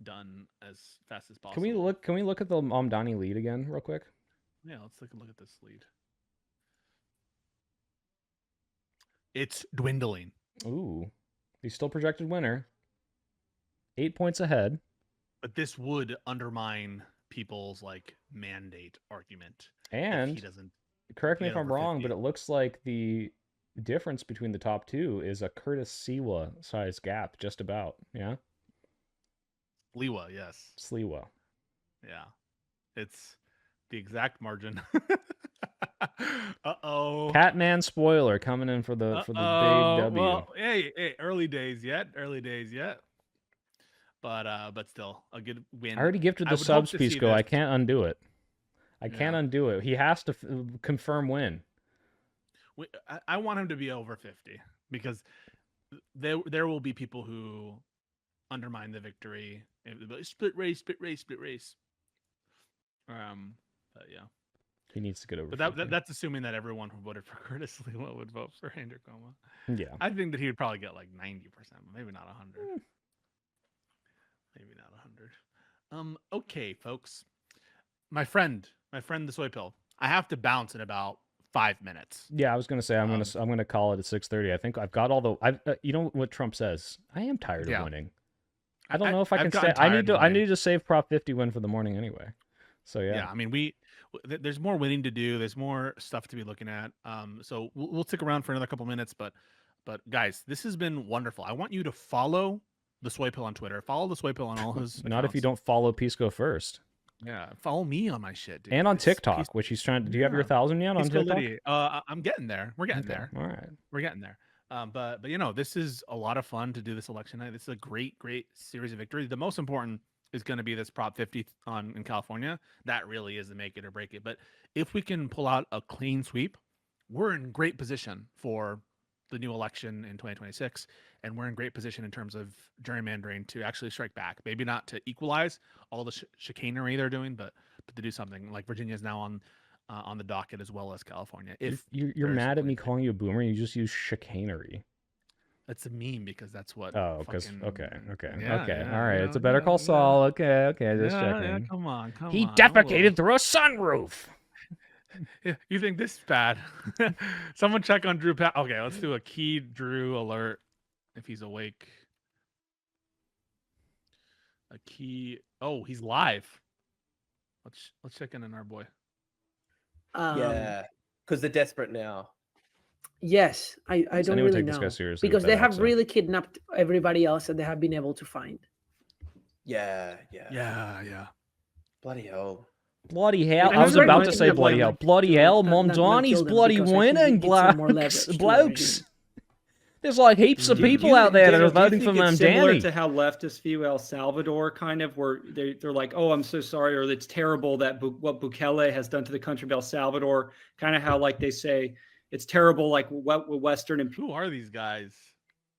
done as fast as possible. Can we look at the Mamdani lead again real quick? Yeah, let's take a look at this lead. It's dwindling. Ooh. He's still projected winner. 8 points ahead. But this would undermine people's like mandate argument. And if he doesn't correct me get if I'm over wrong, 50. but it looks like the difference between the top two is a Curtis Siwa size gap, just about. Yeah. Sliwa, yes. Sliwa. Yeah. It's the exact margin. Uh-oh. Catman spoiler coming in for the big W. Well, hey, early days yet. But still a good win. I already gifted the would hope subs, to see Pisco. I this. can't undo it. I can't undo it. He has to confirm win. I want him to be over 50 because there will be people who undermine the victory. Split race. But yeah. He needs to get over. But that's assuming that everyone who voted for Curtis Lewa would vote for Andrew Cuomo. Yeah. I think that he would probably get like 90%, maybe not 100. Maybe not 100. Okay, folks. My friend, the soy pill. I have to bounce in about 5 minutes. Yeah, I was gonna say I'm gonna call it at 6:30. I think I've got all the. You know what Trump says? I am tired of winning. I don't know if I can say. I need to save Prop 50 win for the morning anyway. So yeah. Yeah, I mean there's more winning to do. There's more stuff to be looking at. So we'll stick around for another couple minutes. But guys, this has been wonderful. I want you to follow the Soy Pill on Twitter. Follow the Soy Pill on all his. Not if you don't follow Pisco first. Yeah, follow me on my shit, dude. And on TikTok, which he's trying to. Do you have your 1,000 yet on Pisco TikTok? Liddy. I'm getting there. We're getting there. All right. We're getting there. But you know, this is a lot of fun to do this election night. This is a great series of victories. The most important is going to be this Prop 50 in California. That really is the make it or break it. But if we can pull out a clean sweep, we're in great position for the new election in 2026. And we're in great position in terms of gerrymandering to actually strike back. Maybe not to equalize all the chicanery they're doing, but to do something. Like Virginia is now on the docket as well as California. If you're mad at me calling you a boomer, you just use chicanery. That's a meme because that's what. Oh, because okay. Yeah, All right, it's a Better Call Saul. Okay, just checking. Yeah, come on. He defecated through a sunroof. Yeah, you think this is bad? Someone check on Drew. Okay, let's do a key Drew alert if he's awake. A key. Oh, he's live. Let's check in on our boy. Yeah, because they're desperate now. Yes, I don't really know because they have really kidnapped everybody else that they have been able to find. Yeah. Bloody hell! I was about to say bloody hell. Bloody hell! Mamdani's bloody winning, blokes. There's like heaps of people out there that are voting for Mamdani. Similar to how leftists view El Salvador, kind of, where they're like, "Oh, I'm so sorry," or "It's terrible that what Bukele has done to the country of El Salvador." Kind of how like they say it's terrible, like what Western and who are these guys?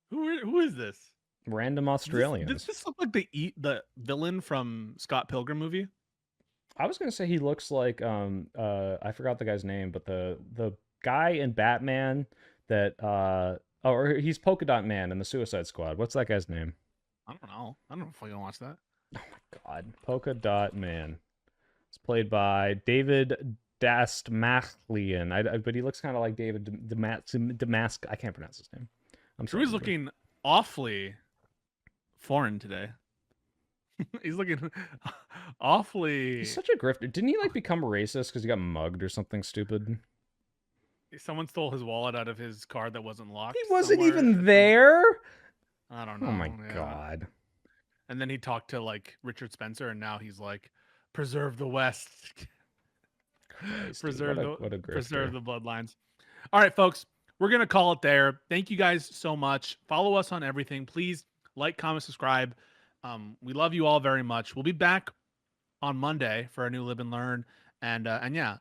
Who is this? Random Australians. Does this look like the villain from Scott Pilgrim movie? I was gonna say he looks like I forgot the guy's name, but the guy in Batman that or he's Polka Dot Man in the Suicide Squad. What's that guy's name? I don't know. I don't know if I can watch that. Oh my god, Polka Dot Man. It's played by David Dastmalchian. But he looks kind of like David Damask. I can't pronounce his name. I'm sorry. Drew's looking awfully foreign today. He's looking awfully. He's such a grifter. Didn't he like become racist because he got mugged or something stupid? Someone stole his wallet out of his car that wasn't locked. He wasn't somewhere. even there. I don't know. Oh my god. And then he talked to like Richard Spencer, and now he's like, preserve the West. Christ, preserve dude, what a preserve grifter. the bloodlines. All right, folks, we're gonna call it there. Thank you guys so much. Follow us on everything. Please like, comment, subscribe. We love you all very much. We'll be back on Monday for a new Live and Learn. And yeah,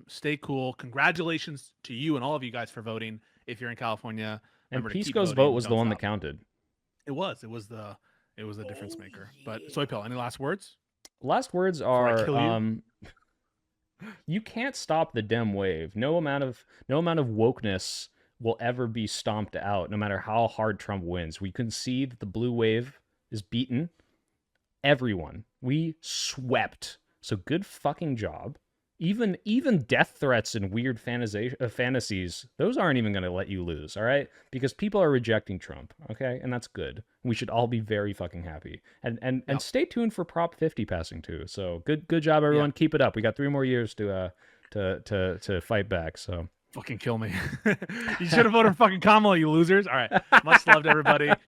stay cool. Congratulations to you and all of you guys for voting. If you're in California, And remember to keep Pisco's voting. vote was the Don't one stop. that counted. It was the difference maker. But Soy Pill, any last words? Last words Before I are kill you? you can't stop the Dem wave. No amount of wokeness will ever be stomped out, no matter how hard Trump wins. We can see that the blue wave is beaten. Everyone. We swept. So good fucking job. Even death threats and weird fantasies, those aren't even going to let you lose, all right? Because people are rejecting Trump, okay? And that's good. We should all be very fucking happy. And stay tuned for Prop 50 passing too. So good job, everyone. Keep it up. We got 3 more years to fight back. So fucking kill me. You should have voted for fucking Kamala, you losers. All right. Much love to everybody.